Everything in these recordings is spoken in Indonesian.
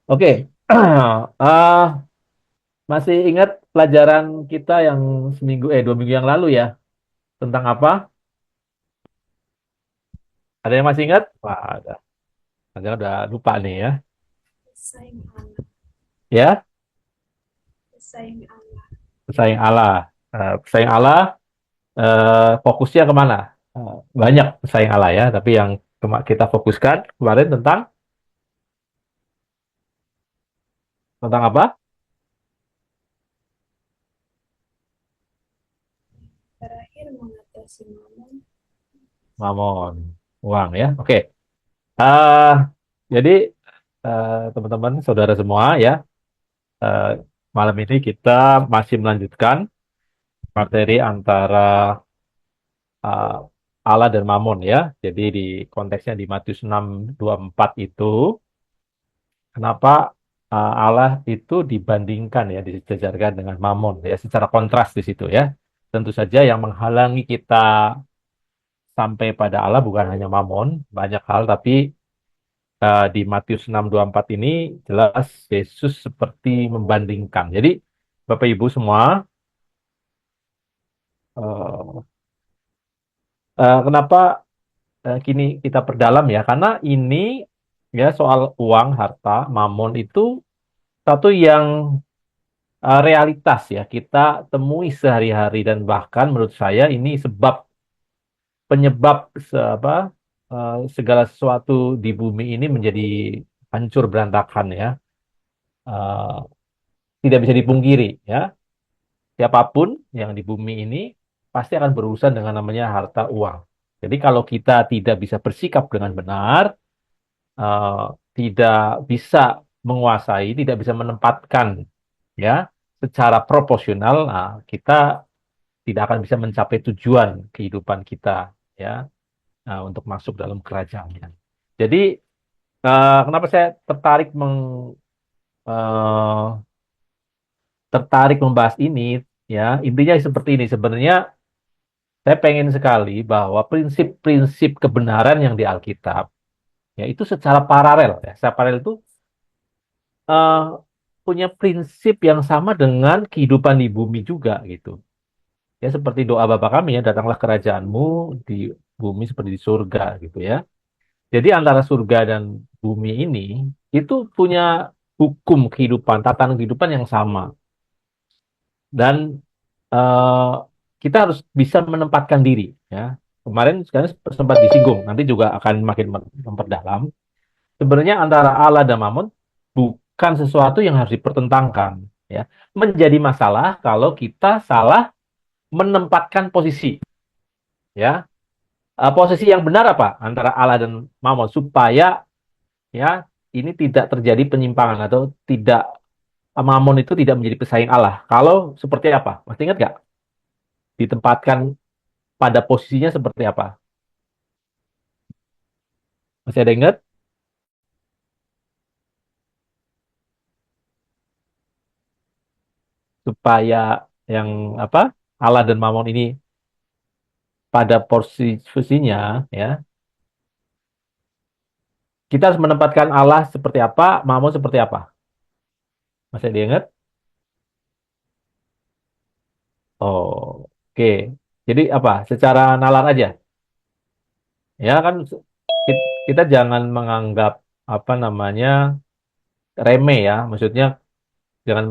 Oke. Masih ingat pelajaran kita yang 2 minggu yang lalu ya? Tentang apa? Ada yang masih ingat? Wah, ada udah lupa nih ya. Pesaing Allah, Ya, pesaing Allah. pesaing Allah. Pesaing Allah fokusnya kemana? Banyak pesaing Allah ya, tapi yang kita fokuskan kemarin tentang apa? Terakhir mengatasi mamon. Mamon, uang ya. Oke. Eh, jadi teman-teman, saudara semua ya, eh, malam ini kita masih melanjutkan materi antara uh, Allah dan Mammon ya. Jadi di konteksnya di Matius 6:24 itu, kenapa Allah itu dibandingkan ya, disejajarkan dengan Mammon ya, secara kontras di situ ya. Tentu saja yang menghalangi kita sampai pada Allah bukan hanya Mammon, banyak hal, tapi di Matius 6:24 ini jelas Yesus seperti membandingkan. Jadi Bapak Ibu semua, eh, kenapa kini kita perdalam ya, karena ini ya soal uang, harta, mamon itu satu yang realitas ya kita temui sehari-hari dan bahkan menurut saya ini penyebab segala sesuatu di bumi ini menjadi hancur berantakan ya. Eh, Tidak bisa dipungkiri ya. Siapapun yang di bumi ini pasti akan berurusan dengan namanya harta uang. Jadi kalau kita tidak bisa bersikap dengan benar, eh, tidak bisa menguasai, tidak bisa menempatkan ya secara proporsional, nah, kita tidak akan bisa mencapai tujuan kehidupan kita ya, untuk masuk dalam kerajaannya. Jadi kenapa saya eh, tertarik membahas ini ya, intinya seperti ini sebenarnya. Saya pengen sekali bahwa prinsip-prinsip kebenaran yang di Alkitab ya itu secara paralel ya. Secara paralel itu eh, punya prinsip yang sama dengan kehidupan di bumi juga gitu. Ya seperti doa Bapa kami ya, datanglah kerajaanmu di bumi seperti di surga gitu ya. Jadi antara surga dan bumi ini itu punya hukum kehidupan, tatanan kehidupan yang sama. Dan eh, kita harus bisa menempatkan diri ya. Kemarin sekarang sempat disinggung, nanti juga akan makin memperdalam. Sebenarnya antara Allah dan Mammon bukan sesuatu yang harus dipertentangkan ya. Menjadi masalah kalau kita salah menempatkan posisi ya. Posisi yang benar apa antara Allah dan Mammon supaya ya ini tidak terjadi penyimpangan atau tidak, Mammon itu tidak menjadi pesaing Allah. Kalau seperti apa? Masih ingat nggak? Ditempatkan pada posisinya seperti apa? Masih ada ingat? Supaya yang apa? Allah dan Mammon ini pada posisinya ya. Kita harus menempatkan Allah seperti apa, Mammon seperti apa. Masih ada ingat? Oh, oke. Jadi apa? Secara nalar aja. Ya kan kita jangan menganggap apa namanya remeh ya. Maksudnya jangan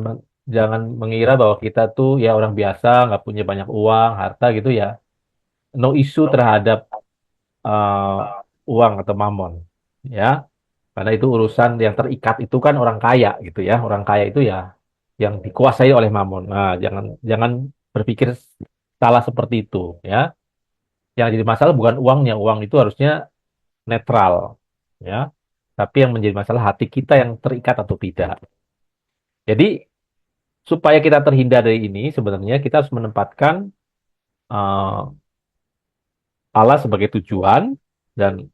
jangan mengira bahwa kita tuh ya orang biasa, nggak punya banyak uang, harta gitu ya. No issue terhadap uang atau mamon. Ya, karena itu urusan yang terikat itu kan orang kaya gitu ya. Orang kaya itu ya yang dikuasai oleh mamon. Nah, jangan jangan berpikir salah seperti itu ya. Yang jadi masalah bukan uangnya, uang itu harusnya netral ya. Tapi yang menjadi masalah hati kita yang terikat atau tidak. Jadi supaya kita terhindar dari ini sebenarnya kita harus menempatkan eh, Allah sebagai tujuan dan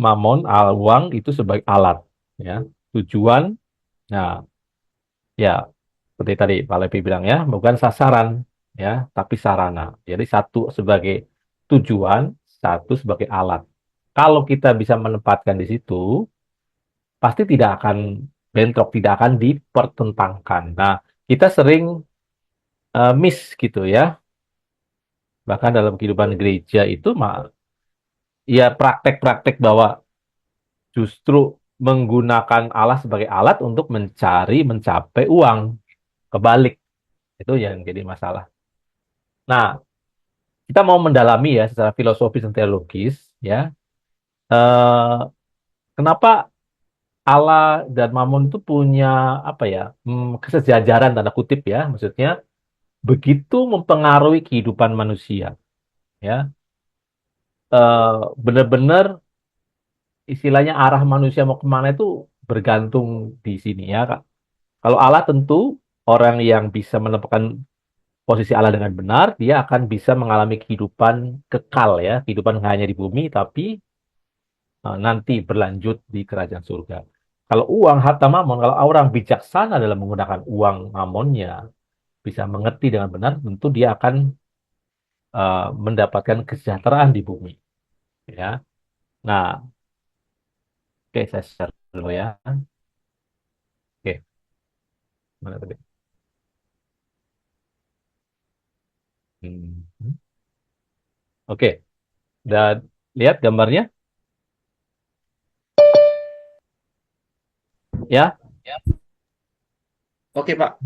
mamon uang itu sebagai alat ya. Tujuan, nah ya seperti tadi Pak Levi bilang ya, bukan sasaran ya, tapi sarana. Jadi satu sebagai tujuan, satu sebagai alat. Kalau kita bisa menempatkan di situ, pasti tidak akan bentrok, tidak akan dipertentangkan. Nah, kita sering miss gitu ya. Bahkan dalam kehidupan gereja itu ya praktek-praktek bahwa justru menggunakan Allah sebagai alat untuk mencapai uang. Kebalik, itu yang jadi masalah. Nah, kita mau mendalami ya secara filosofis dan teologis, ya. Eh, Kenapa Allah dan Mammon itu punya apa ya, kesejajaran tanda kutip ya, maksudnya begitu mempengaruhi kehidupan manusia, ya. Benar-benar istilahnya arah manusia mau kemana itu bergantung di sini ya, Kak. Kalau Allah tentu orang yang bisa menempatkan posisi Allah dengan benar, dia akan bisa mengalami kehidupan kekal ya, kehidupan nggak hanya di bumi, tapi nanti berlanjut di kerajaan surga. Kalau uang harta mamon, kalau orang bijaksana dalam menggunakan uang mamonnya, bisa mengerti dengan benar, tentu dia akan mendapatkan kesejahteraan di bumi. Ya, nah, oke saya share dulu ya. Oke, mana tadi? Hmm. Oke, dan lihat gambarnya, ya, Oke, Pak.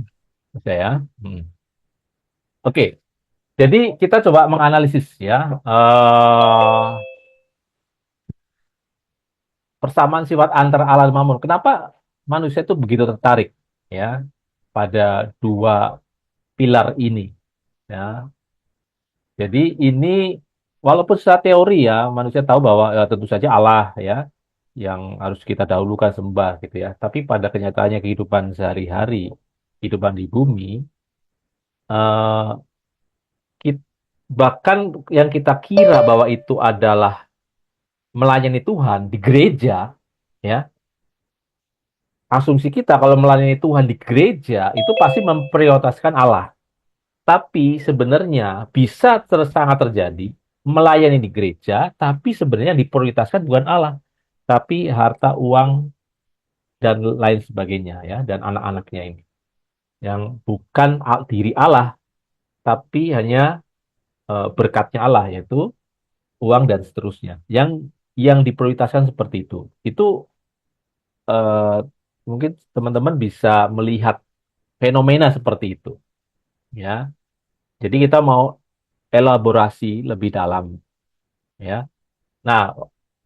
saya. Oke, jadi kita coba menganalisis ya persamaan sifat antara Allah dan Mamun. Kenapa manusia itu begitu tertarik ya pada dua pilar ini ya. Jadi ini walaupun secara teori ya manusia tahu bahwa tentu saja Allah ya yang harus kita dahulukan sembah gitu ya. Tapi pada kenyataannya kehidupan sehari-hari, kehidupan di bumi, eh, kit- bahkan yang kita kira bahwa itu adalah melayani Tuhan di gereja, ya, asumsi kita kalau melayani Tuhan di gereja itu pasti memprioritaskan Allah. Tapi sebenarnya bisa sangat terjadi melayani di gereja, tapi sebenarnya diprioritaskan bukan Allah, tapi harta, uang, dan lain sebagainya ya, dan anak-anaknya ini. Yang bukan diri Allah, tapi hanya berkatnya Allah, yaitu uang dan seterusnya. Yang diprioritaskan seperti itu. Itu eh, mungkin teman-teman bisa melihat fenomena seperti itu, ya. Jadi kita mau elaborasi lebih dalam, ya. Nah,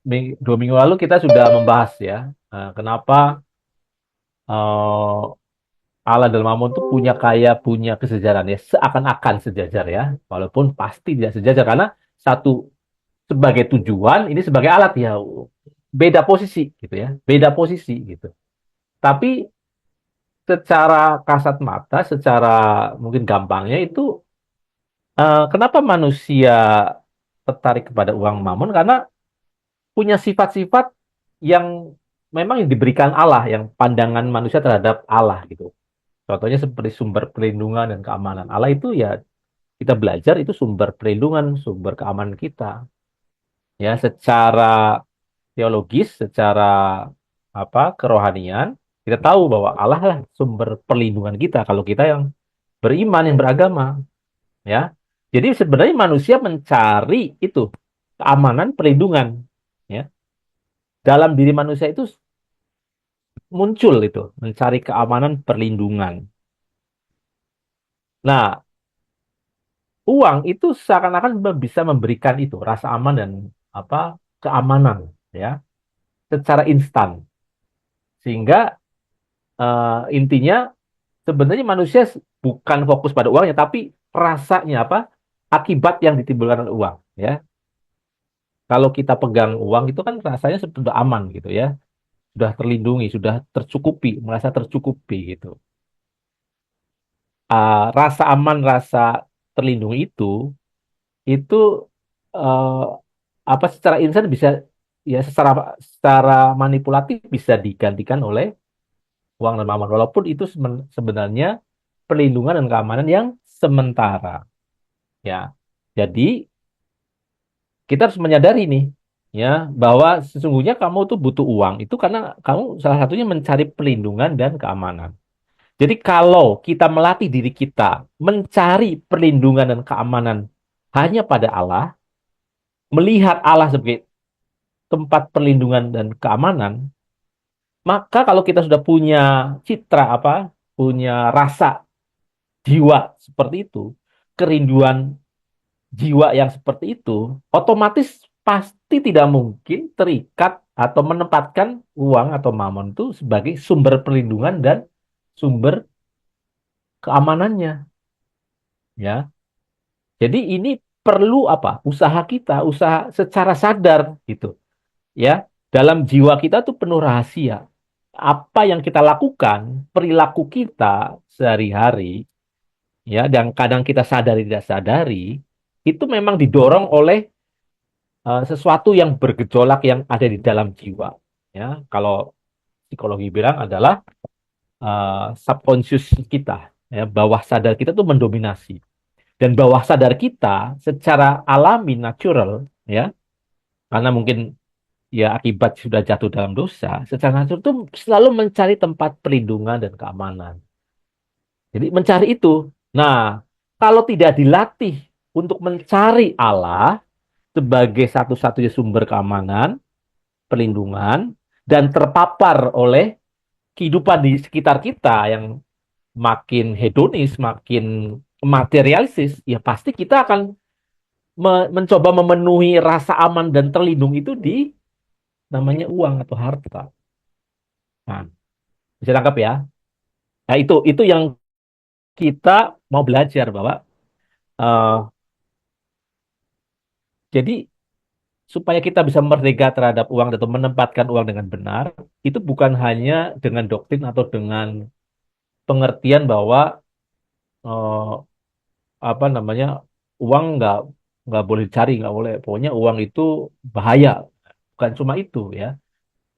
2 minggu lalu kita sudah membahas ya, kenapa eh, Allah dan Mammon tuh punya kesejaran ya, seakan-akan sejajar ya, walaupun pasti tidak sejajar karena satu sebagai tujuan, ini sebagai alat ya, beda posisi gitu ya, beda posisi gitu. Tapi secara kasat mata, secara mungkin gampangnya itu kenapa manusia tertarik kepada uang Mammon? Karena punya sifat-sifat yang memang yang diberikan Allah, yang pandangan manusia terhadap Allah gitu. Contohnya seperti sumber perlindungan dan keamanan. Allah itu ya kita belajar itu sumber perlindungan, sumber keamanan kita. Ya, secara teologis, secara apa kerohanian, kita tahu bahwa Allah lah sumber perlindungan kita kalau kita yang beriman, yang beragama, ya. Jadi sebenarnya manusia mencari itu keamanan, perlindungan, ya. Dalam diri manusia itu muncul itu, mencari keamanan, perlindungan. Nah, uang itu seakan-akan bisa memberikan itu rasa aman dan apa keamanan ya secara instan sehingga intinya sebenarnya manusia bukan fokus pada uangnya tapi rasanya apa akibat yang ditimbulkan oleh uang ya kalau kita pegang uang itu kan rasanya sudah aman gitu ya sudah terlindungi sudah tercukupi merasa tercukupi gitu. Rasa aman rasa terlindungi itu eh, apa secara instan bisa ya secara secara manipulatif bisa digantikan oleh uang dan aman walaupun itu sebenarnya perlindungan dan keamanan yang sementara ya jadi kita harus menyadari nih ya, bahwa sesungguhnya kamu tuh butuh uang itu karena kamu salah satunya mencari perlindungan dan keamanan. Jadi kalau kita melatih diri kita mencari perlindungan dan keamanan hanya pada Allah, melihat Allah sebagai tempat perlindungan dan keamanan, maka kalau kita sudah punya citra apa, punya rasa jiwa seperti itu, kerinduan jiwa yang seperti itu, otomatis pasti tidak mungkin terikat atau menempatkan uang atau mamon itu sebagai sumber perlindungan dan sumber keamanannya, ya. Jadi ini perlu apa? Usaha kita, usaha secara sadar gitu, ya. Dalam jiwa kita tuh penuh rahasia. Apa yang kita lakukan, perilaku kita sehari-hari, ya, dan kadang kita sadari tidak sadari, itu memang didorong oleh sesuatu yang bergejolak yang ada di dalam jiwa. Ya, kalau psikologi bilang adalah subconscious kita, ya, bawah sadar kita tuh mendominasi. Dan bawah sadar kita secara alami, natural, ya, karena mungkin ya akibat sudah jatuh dalam dosa, secara natural itu selalu mencari tempat perlindungan dan keamanan. Jadi mencari itu. Nah, kalau tidak dilatih untuk mencari Allah sebagai satu-satunya sumber keamanan, perlindungan, dan terpapar oleh kehidupan di sekitar kita yang makin hedonis, makin materialistis, ya pasti kita akan mencoba memenuhi rasa aman dan terlindung itu di namanya uang atau harta. Nah, bisa tangkap ya. Nah, itu yang kita mau belajar bahwa eh, jadi supaya kita bisa merdeka terhadap uang atau menempatkan uang dengan benar, itu bukan hanya dengan doktrin atau dengan pengertian bahwa eh, apa namanya uang nggak boleh dicari, nggak boleh. Pokoknya uang itu bahaya. Bukan cuma itu ya.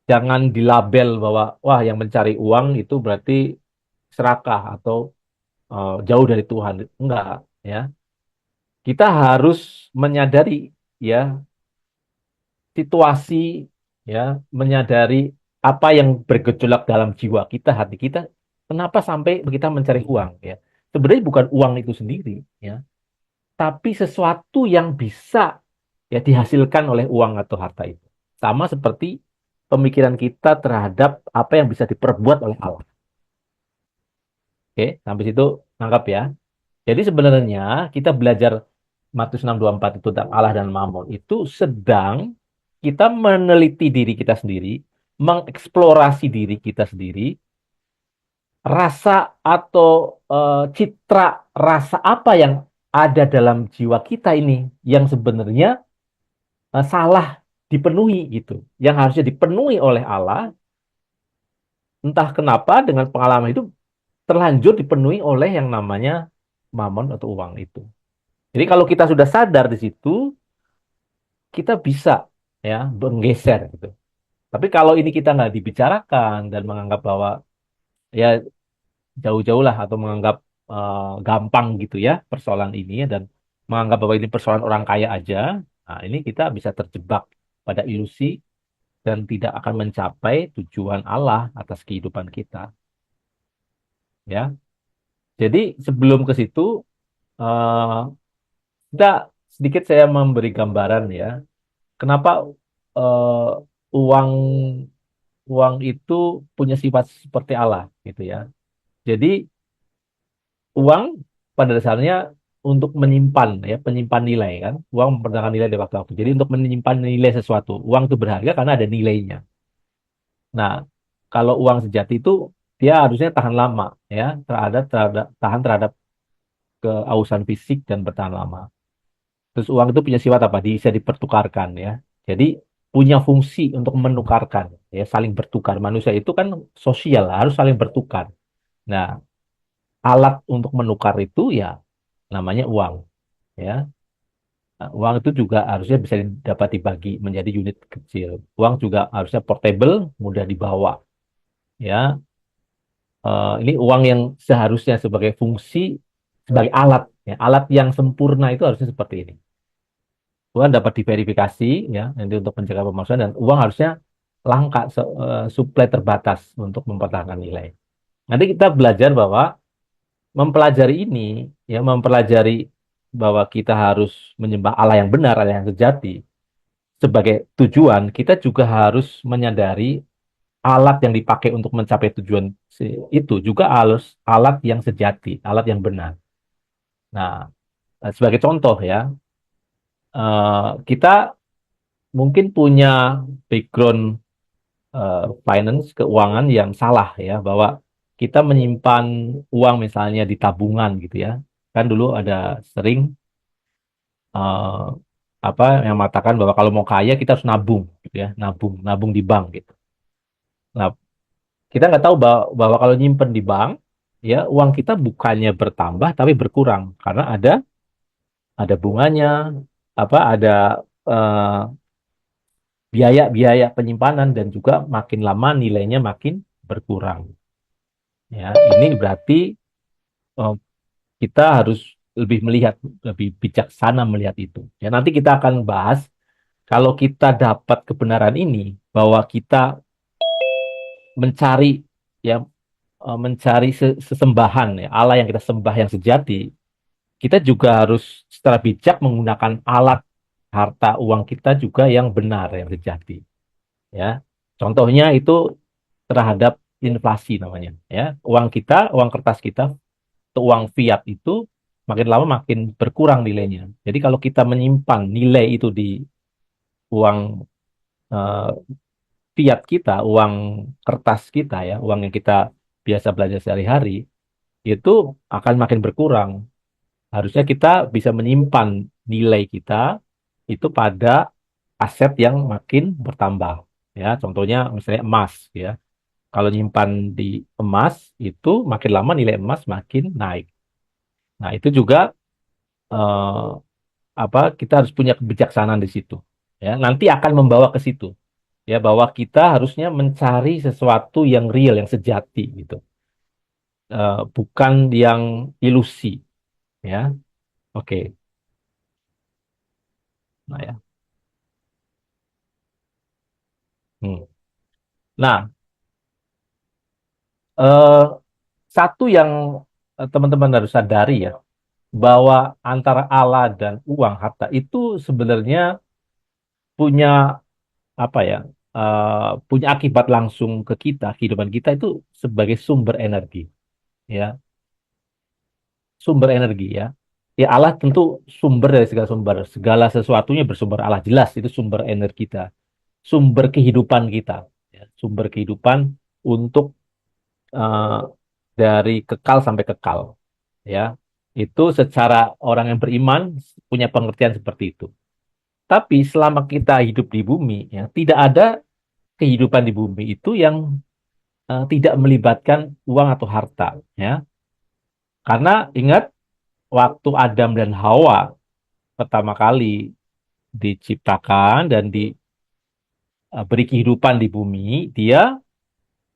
Jangan dilabel bahwa wah yang mencari uang itu berarti serakah atau jauh dari Tuhan. Enggak ya. Kita harus menyadari ya situasi ya, menyadari apa yang bergejolak dalam jiwa kita, hati kita, kenapa sampai kita mencari uang ya. Sebenarnya bukan uang itu sendiri ya, tapi sesuatu yang bisa ya dihasilkan oleh uang atau harta itu. Sama seperti pemikiran kita terhadap apa yang bisa diperbuat oleh Allah. Oke, sampai situ nangkap ya. Jadi sebenarnya kita belajar Matius 6:24 itu tentang Allah dan Mammon itu sedang kita meneliti diri kita sendiri, mengeksplorasi diri kita sendiri, rasa atau citra rasa apa yang ada dalam jiwa kita ini yang sebenarnya salah dipenuhi gitu. Yang harusnya dipenuhi oleh Allah, entah kenapa dengan pengalaman itu terlanjur dipenuhi oleh yang namanya mamon atau uang itu. Jadi kalau kita sudah sadar di situ, kita bisa ya menggeser gitu. Tapi kalau ini kita nggak dibicarakan dan menganggap bahwa ya jauh-jauh lah atau menganggap gampang gitu ya persoalan ini dan menganggap bahwa ini persoalan orang kaya aja, nah ini kita bisa terjebak pada ilusi dan tidak akan mencapai tujuan Allah atas kehidupan kita, ya. Jadi sebelum ke situ, eh kita sedikit saya memberi gambaran ya, kenapa uang uang itu punya sifat seperti Allah gitu ya. Jadi uang pada dasarnya untuk menyimpan ya, penyimpan nilai kan. Uang mempertahankan nilai dari waktu-waktu. Jadi untuk menyimpan nilai sesuatu, uang itu berharga karena ada nilainya. Nah, kalau uang sejati itu dia harusnya tahan lama ya, tahan terhadap keausan fisik dan bertahan lama. Terus uang itu punya sifat apa? Bisa dipertukarkan ya. Jadi punya fungsi untuk menukarkan ya, saling bertukar. Manusia itu kan sosial, harus saling bertukar. Nah, alat untuk menukar itu ya namanya uang ya. Nah, uang itu juga harusnya bisa dapat dibagi menjadi unit kecil. Uang juga harusnya portable, mudah dibawa ya. Ini uang yang seharusnya sebagai fungsi sebagai alat ya. Alat yang sempurna itu harusnya seperti ini. uang dapat diverifikasi ya, nanti untuk mencegah pemalsuan dan uang harusnya langka, supply terbatas untuk mempertahankan nilai. Nanti kita belajar bahwa mempelajari ini ya mempelajari bahwa kita harus menyembah Allah yang benar, Allah yang sejati sebagai tujuan, kita juga harus menyadari alat yang dipakai untuk mencapai tujuan itu juga harus alat yang sejati, alat yang benar. Nah, sebagai contoh ya, kita mungkin punya background finance, keuangan yang salah ya, bahwa kita menyimpan uang misalnya di tabungan gitu ya. Kan dulu ada sering eh, apa yang mengatakan bahwa kalau mau kaya kita harus nabung gitu ya, nabung, nabung di bank gitu. Nah, kita nggak tahu bahwa kalau nyimpen di bank ya uang kita bukannya bertambah tapi berkurang karena ada bunganya, apa ada eh, biaya-biaya penyimpanan dan juga makin lama nilainya makin berkurang. Ya, ini berarti eh, kita harus lebih melihat, lebih bijaksana melihat itu. Ya, nanti kita akan bahas kalau kita dapat kebenaran ini bahwa kita mencari ya mencari sesembahan ya Allah yang kita sembah yang sejati, kita juga harus secara bijak menggunakan alat harta uang kita juga yang benar yang sejati. Ya, contohnya itu terhadap inflasi namanya. Ya, uang kita, uang kertas kita, atau uang fiat itu makin lama makin berkurang nilainya. Jadi kalau kita menyimpan nilai itu di uang eh, fiat kita, uang kertas kita ya, uang yang kita biasa belanja sehari-hari, itu akan makin berkurang. Harusnya kita bisa menyimpan nilai kita itu pada aset yang makin bertambah. Ya, contohnya misalnya emas ya. Kalau nyimpan di emas itu makin lama nilai emas makin naik. Nah, itu juga eh, kita harus punya kebijaksanaan di situ. Ya, nanti akan membawa ke situ. Ya, bahwa kita harusnya mencari sesuatu yang real, yang sejati gitu. Bukan yang ilusi, ya. Oke. Nah, ya. Hmm. Nah, eh, satu yang teman-teman harus sadari ya, bahwa antara Allah dan uang harta itu sebenarnya punya apa ya, punya akibat langsung ke kita, kehidupan kita itu sebagai sumber energi, ya, sumber energi ya. Ya Allah tentu sumber dari segala sumber, segala sesuatunya bersumber Allah jelas itu sumber energi kita, sumber kehidupan kita, ya, sumber kehidupan untuk eh, dari kekal sampai kekal, ya. Itu secara orang yang beriman punya pengertian seperti itu. Tapi selama kita hidup di bumi, ya, tidak ada kehidupan di bumi itu yang tidak melibatkan uang atau harta, ya. Karena ingat waktu Adam dan Hawa pertama kali diciptakan dan diberi kehidupan di bumi, dia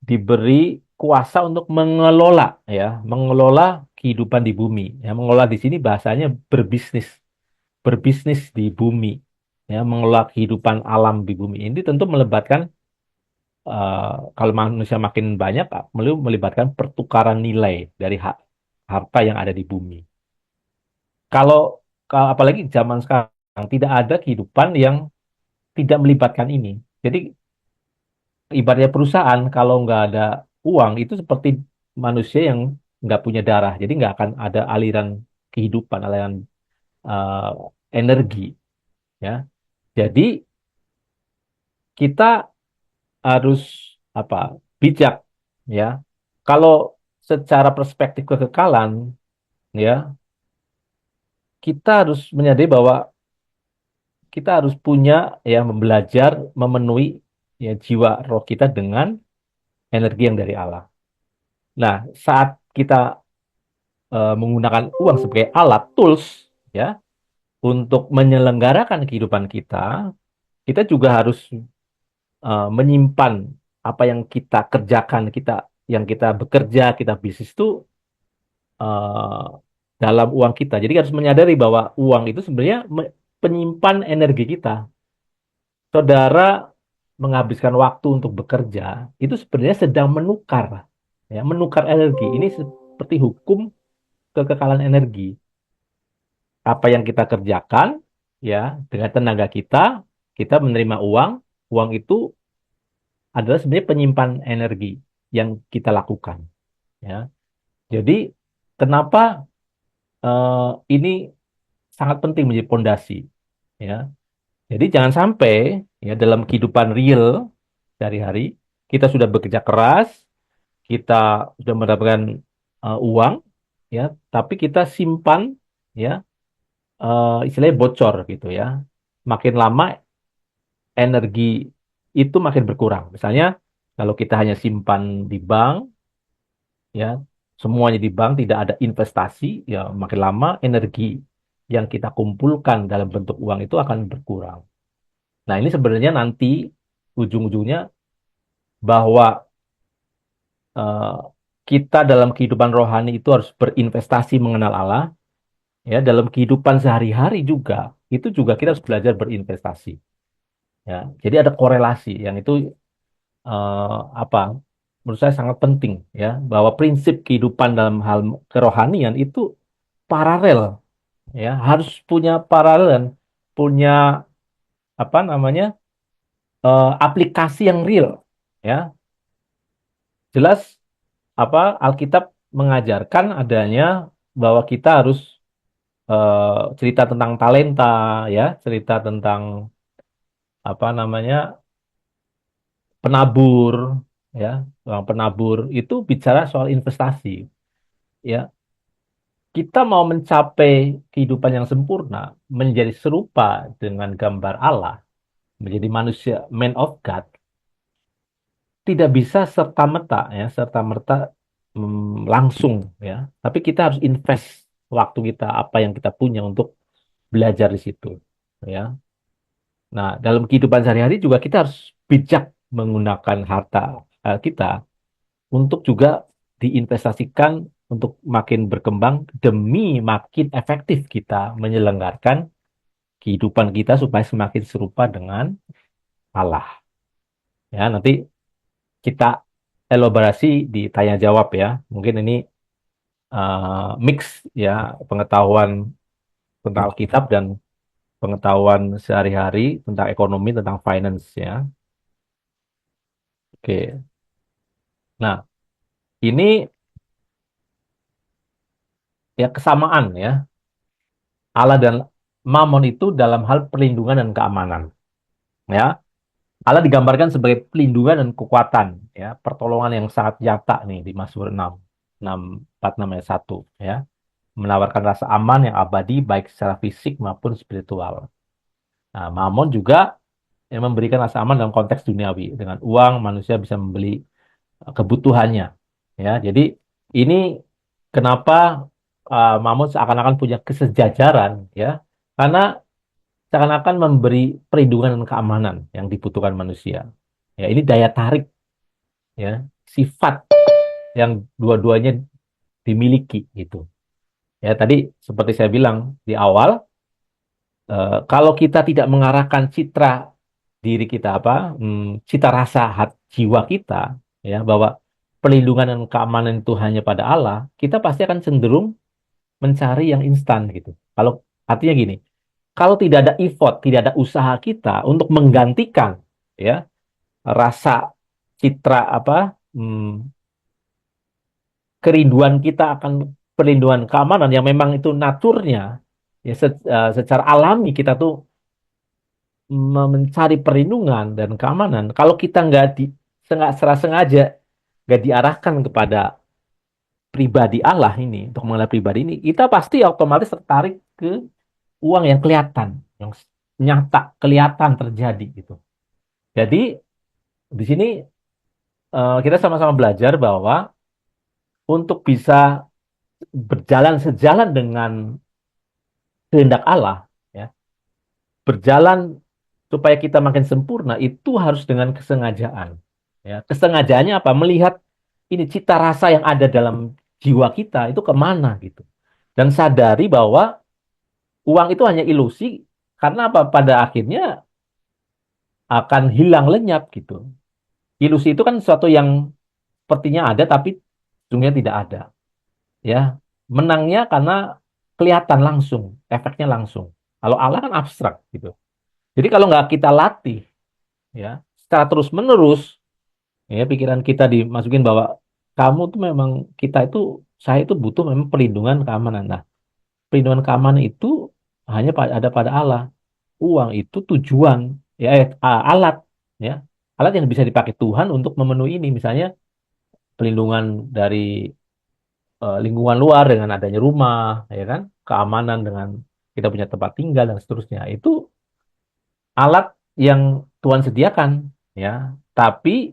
diberi kuasa untuk mengelola, ya, mengelola kehidupan di bumi. Ya, mengelola di sini bahasanya berbisnis, berbisnis di bumi, ya, mengelola kehidupan alam di bumi. Ini tentu melibatkan eh, kalau manusia makin banyak, melibatkan pertukaran nilai dari harta yang ada di bumi. Kalau apalagi zaman sekarang tidak ada kehidupan yang tidak melibatkan ini. Jadi ibaratnya perusahaan kalau nggak ada uang itu seperti manusia yang nggak punya darah. Jadi nggak akan ada aliran kehidupan, aliran eh, energi. Ya, jadi kita harus apa bijak ya. Kalau secara perspektif kekekalan ya kita harus menyadari bahwa kita harus punya ya belajar memenuhi ya jiwa roh kita dengan energi yang dari Allah. Nah, saat kita menggunakan uang sebagai alat tools ya untuk menyelenggarakan kehidupan kita, kita juga harus menyimpan apa yang kita kerjakan, yang kita bekerja, kita bisnis itu eh, dalam uang kita. Jadi harus menyadari bahwa uang itu sebenarnya penyimpan energi kita. Saudara menghabiskan waktu untuk bekerja, itu sebenarnya sedang menukar, ya, menukar energi. Ini seperti hukum kekekalan energi. Apa yang kita kerjakan, ya, dengan tenaga kita menerima uang, uang itu adalah sebenarnya penyimpan energi yang kita lakukan, ya. Jadi kenapa ini sangat penting menjadi pondasi, ya. Jadi jangan sampai ya dalam kehidupan real sehari-hari kita sudah bekerja keras, kita sudah mendapatkan uang, ya, tapi kita simpan, ya, istilahnya bocor gitu ya. Makin lama energi itu makin berkurang. Misalnya kalau kita hanya simpan di bank, ya, semuanya di bank, tidak ada investasi, ya makin lama energi yang kita kumpulkan dalam bentuk uang itu akan berkurang. Nah, ini sebenarnya nanti ujung-ujungnya bahwa eh, kita dalam kehidupan rohani itu harus berinvestasi mengenal Allah, ya, dalam kehidupan sehari-hari juga itu juga kita harus belajar berinvestasi, ya. Jadi ada korelasi yang itu apa? Menurut saya sangat penting, ya, bahwa prinsip kehidupan dalam hal kerohanian itu paralel, ya, harus punya paralel dan punya apa namanya aplikasi yang real, ya. Jelas apa Alkitab mengajarkan adanya bahwa kita harus cerita tentang talenta, ya, cerita tentang apa namanya penabur, ya, orang penabur itu bicara soal investasi, ya. Kita mau mencapai kehidupan yang sempurna, menjadi serupa dengan gambar Allah, menjadi manusia, man of God, tidak bisa serta-merta, ya, serta-merta langsung, ya. Tapi kita harus invest waktu kita, apa yang kita punya untuk belajar di situ, ya. Nah, dalam kehidupan sehari-hari juga kita harus bijak menggunakan harta kita untuk juga diinvestasikan untuk makin berkembang demi makin efektif kita menyelenggarakan kehidupan kita supaya semakin serupa dengan Allah. Ya, nanti kita elaborasi di tanya jawab ya. Mungkin ini mix ya pengetahuan tentang Alkitab dan pengetahuan sehari-hari tentang ekonomi, tentang finance ya. Oke. Nah, ini ya kesamaan ya. Allah dan Mammon itu dalam hal perlindungan dan keamanan. Ya, Allah digambarkan sebagai pelindungan dan kekuatan, ya, pertolongan yang sangat nyata nih di Mazmur 6, 6, 46 ayat 1, ya. Menawarkan rasa aman yang abadi baik secara fisik maupun spiritual. Nah, Mammon juga yang memberikan rasa aman dalam konteks duniawi. Dengan uang manusia bisa membeli kebutuhannya, ya. Jadi ini kenapa Mammon seakan-akan punya kesejajaran, ya. Karena seakan-akan memberi perlindungan dan keamanan yang dibutuhkan manusia. Ya, ini daya tarik, ya, sifat yang dua-duanya dimiliki gitu. Ya, tadi seperti saya bilang di awal, kalau kita tidak mengarahkan citra diri kita cita rasa jiwa kita, ya, bahwa perlindungan dan keamanan itu hanya pada Allah, kita pasti akan cenderung mencari yang instan gitu. Kalau artinya gini, kalau tidak ada effort, tidak ada usaha kita untuk menggantikan, ya, rasa citra kerinduan kita akan perlindungan keamanan yang memang itu naturnya, ya, secara alami kita tuh mencari perlindungan dan keamanan. Kalau kita nggak secara sengaja nggak diarahkan kepada pribadi Allah ini untuk mengenal pribadi ini, kita pasti otomatis tertarik ke uang yang kelihatan, yang nyata kelihatan terjadi gitu. Jadi di sini kita sama-sama belajar bahwa untuk bisa berjalan sejalan dengan kehendak Allah, ya, berjalan supaya kita makin sempurna itu harus dengan kesengajaan. Ya, kesengajaannya apa? Melihat ini cita rasa yang ada dalam jiwa kita itu kemana gitu, dan sadari bahwa uang itu hanya ilusi Karena apa? Pada akhirnya akan hilang lenyap gitu. Ilusi itu kan sesuatu yang sepertinya ada tapi sesungguhnya tidak ada. Ya, menangnya karena kelihatan langsung, efeknya langsung. Kalau Allah kan abstrak gitu. Jadi kalau nggak kita latih, ya, secara terus menerus, ya, pikiran kita dimasukin bahwa kamu tuh memang kita itu, saya itu butuh memang perlindungan keamanan. Nah, perlindungan keamanan itu hanya ada pada Allah. Uang itu tujuan, ya, alat, ya, alat yang bisa dipakai Tuhan untuk memenuhi ini. Misalnya pelindungan dari lingkungan luar dengan adanya rumah, ya kan, keamanan dengan kita punya tempat tinggal dan seterusnya. Itu alat yang Tuhan sediakan, ya. Tapi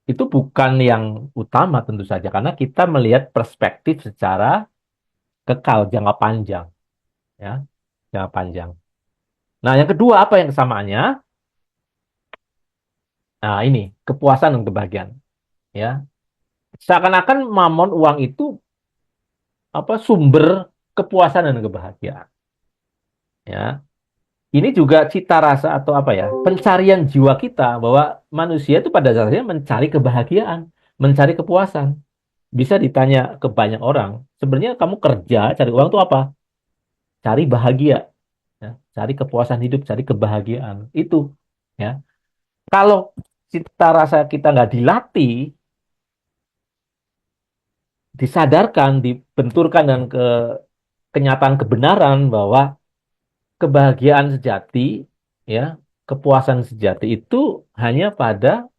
itu bukan yang utama tentu saja karena kita melihat perspektif secara kekal jangka panjang, ya, jangka panjang. Nah, yang kedua apa yang kesamaannya? Nah, ini kepuasan dan kebahagiaan, ya. Seakan-akan mamon uang itu apa sumber kepuasan dan kebahagiaan, ya. Ini juga cita rasa atau apa ya, pencarian jiwa kita bahwa manusia itu pada dasarnya mencari kebahagiaan, mencari kepuasan. Bisa ditanya ke banyak orang, sebenarnya kamu kerja, cari uang itu apa? Cari bahagia, ya. Cari kepuasan hidup, cari kebahagiaan. Itu, ya. Kalau cita rasa kita nggak dilatih, disadarkan, dibenturkan dan ke kenyataan kebenaran bahwa kebahagiaan sejati, ya, kepuasan sejati itu hanya pada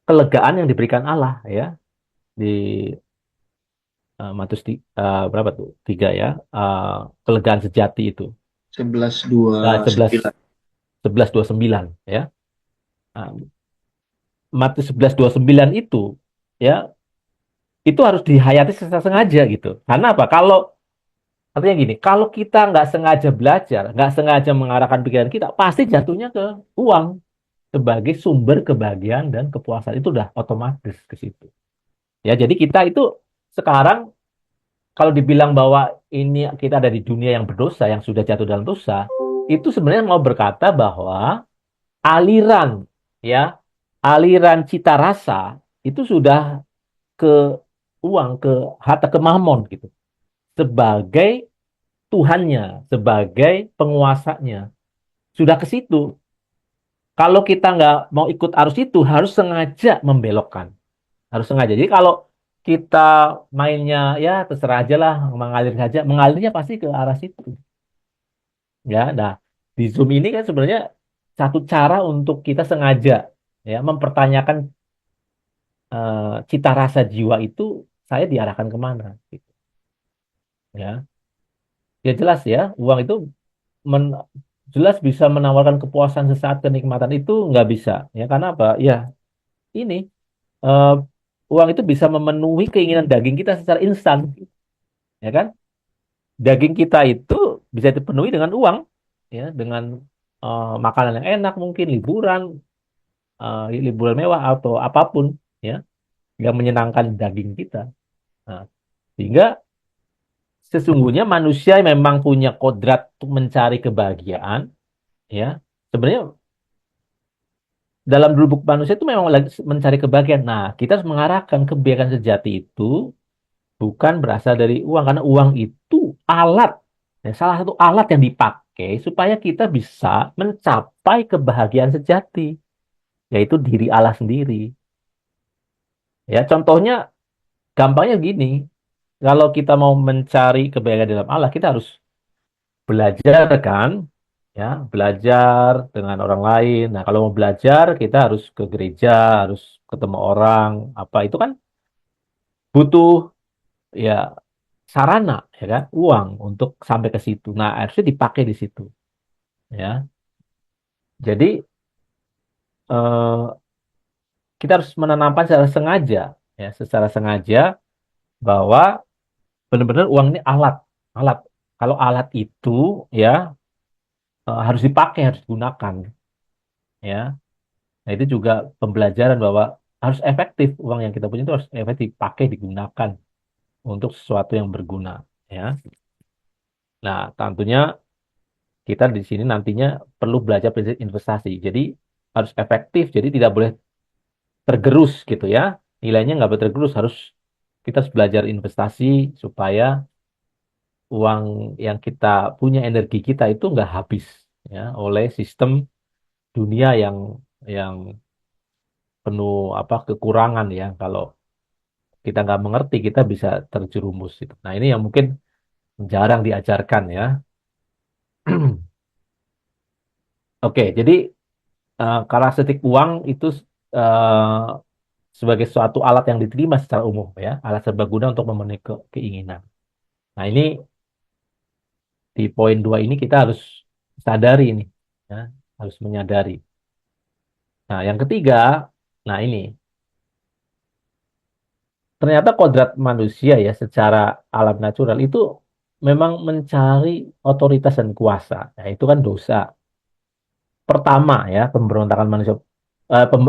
kelegaan yang diberikan Allah, ya, di Matius berapa tuh 3 ya, kelegaan sejati itu 11 11:29. 11:29 ya. Nah, Matius 11:29 ya itu harus dihayati secara sengaja gitu. Karena apa? Kalau artinya gini, kalau kita nggak sengaja belajar, nggak sengaja mengarahkan pikiran kita, pasti jatuhnya ke uang sebagai sumber kebahagiaan dan kepuasan itu udah otomatis ke situ. Ya, jadi kita itu sekarang kalau dibilang bahwa ini kita ada di dunia yang berdosa, yang sudah jatuh dalam dosa, itu sebenarnya mau berkata bahwa aliran, ya, aliran cita rasa itu sudah ke uang, ke harta, ke mamon gitu, sebagai Tuhannya, sebagai penguasanya, sudah ke situ. Kalau kita nggak mau ikut arus itu, harus sengaja membelokkan, harus sengaja. Jadi kalau kita mainnya ya terserah aja lah, mengalir saja, mengalirnya pasti ke arah situ. Ya, nah di Zoom ini kan sebenarnya satu cara untuk kita sengaja, ya, mempertanyakan cita rasa jiwa itu saya diarahkan kemana, gitu. Ya, ya jelas ya, uang itu men- jelas bisa menawarkan kepuasan sesaat, kenikmatan itu nggak bisa, ya karena apa? Ya ini eh, uang itu bisa memenuhi keinginan daging kita secara instan, ya kan? Daging kita itu bisa dipenuhi dengan uang, ya, dengan makanan yang enak, mungkin liburan mewah atau apapun, ya, yang menyenangkan daging kita. Nah, sehingga sesungguhnya manusia memang punya kodrat untuk mencari kebahagiaan, ya. Sebenarnya dalam lubuk manusia itu memang lagi mencari kebahagiaan. Nah, kita harus mengarahkan kebahagiaan sejati itu bukan berasal dari uang, karena uang itu alat, ya, salah satu alat yang dipakai supaya kita bisa mencapai kebahagiaan sejati, yaitu diri Allah sendiri. Ya, contohnya gampangnya gini, kalau kita mau mencari kebahagiaan dalam Allah, kita harus belajar kan, ya, belajar dengan orang lain. Nah, kalau mau belajar, kita harus ke gereja, harus ketemu orang, apa itu kan butuh, ya, sarana, ya kan, uang untuk sampai ke situ. Nah, harusnya dipakai di situ, ya. Jadi kita harus menanamkan secara sengaja, ya, secara sengaja bahwa benar-benar uang ini alat, alat. Kalau alat itu, ya, harus dipakai, harus digunakan, ya. Nah, itu juga pembelajaran bahwa harus efektif, uang yang kita punya itu harus efektif dipakai, digunakan untuk sesuatu yang berguna, ya. Nah, tentunya kita di sini nantinya perlu belajar prinsip investasi. Jadi harus efektif, jadi tidak boleh tergerus gitu ya. Nilainya nggak boleh tergerus, kita harus belajar investasi supaya uang yang kita punya, energi kita itu nggak habis ya oleh sistem dunia yang penuh apa kekurangan ya. Kalau kita nggak mengerti, kita bisa terjerumus itu. Nah, ini yang mungkin jarang diajarkan ya. Oke, jadi karakteristik uang itu eh, sebagai suatu alat yang diterima secara umum ya, alat serbaguna untuk memenuhi keinginan. Nah, ini di poin 2 ini kita harus sadari ini ya, harus menyadari. Nah, yang ketiga, nah ini ternyata kodrat manusia ya secara alam natural itu memang mencari otoritas dan kuasa. Nah, itu kan dosa. Pertama ya, pemberontakan manusia,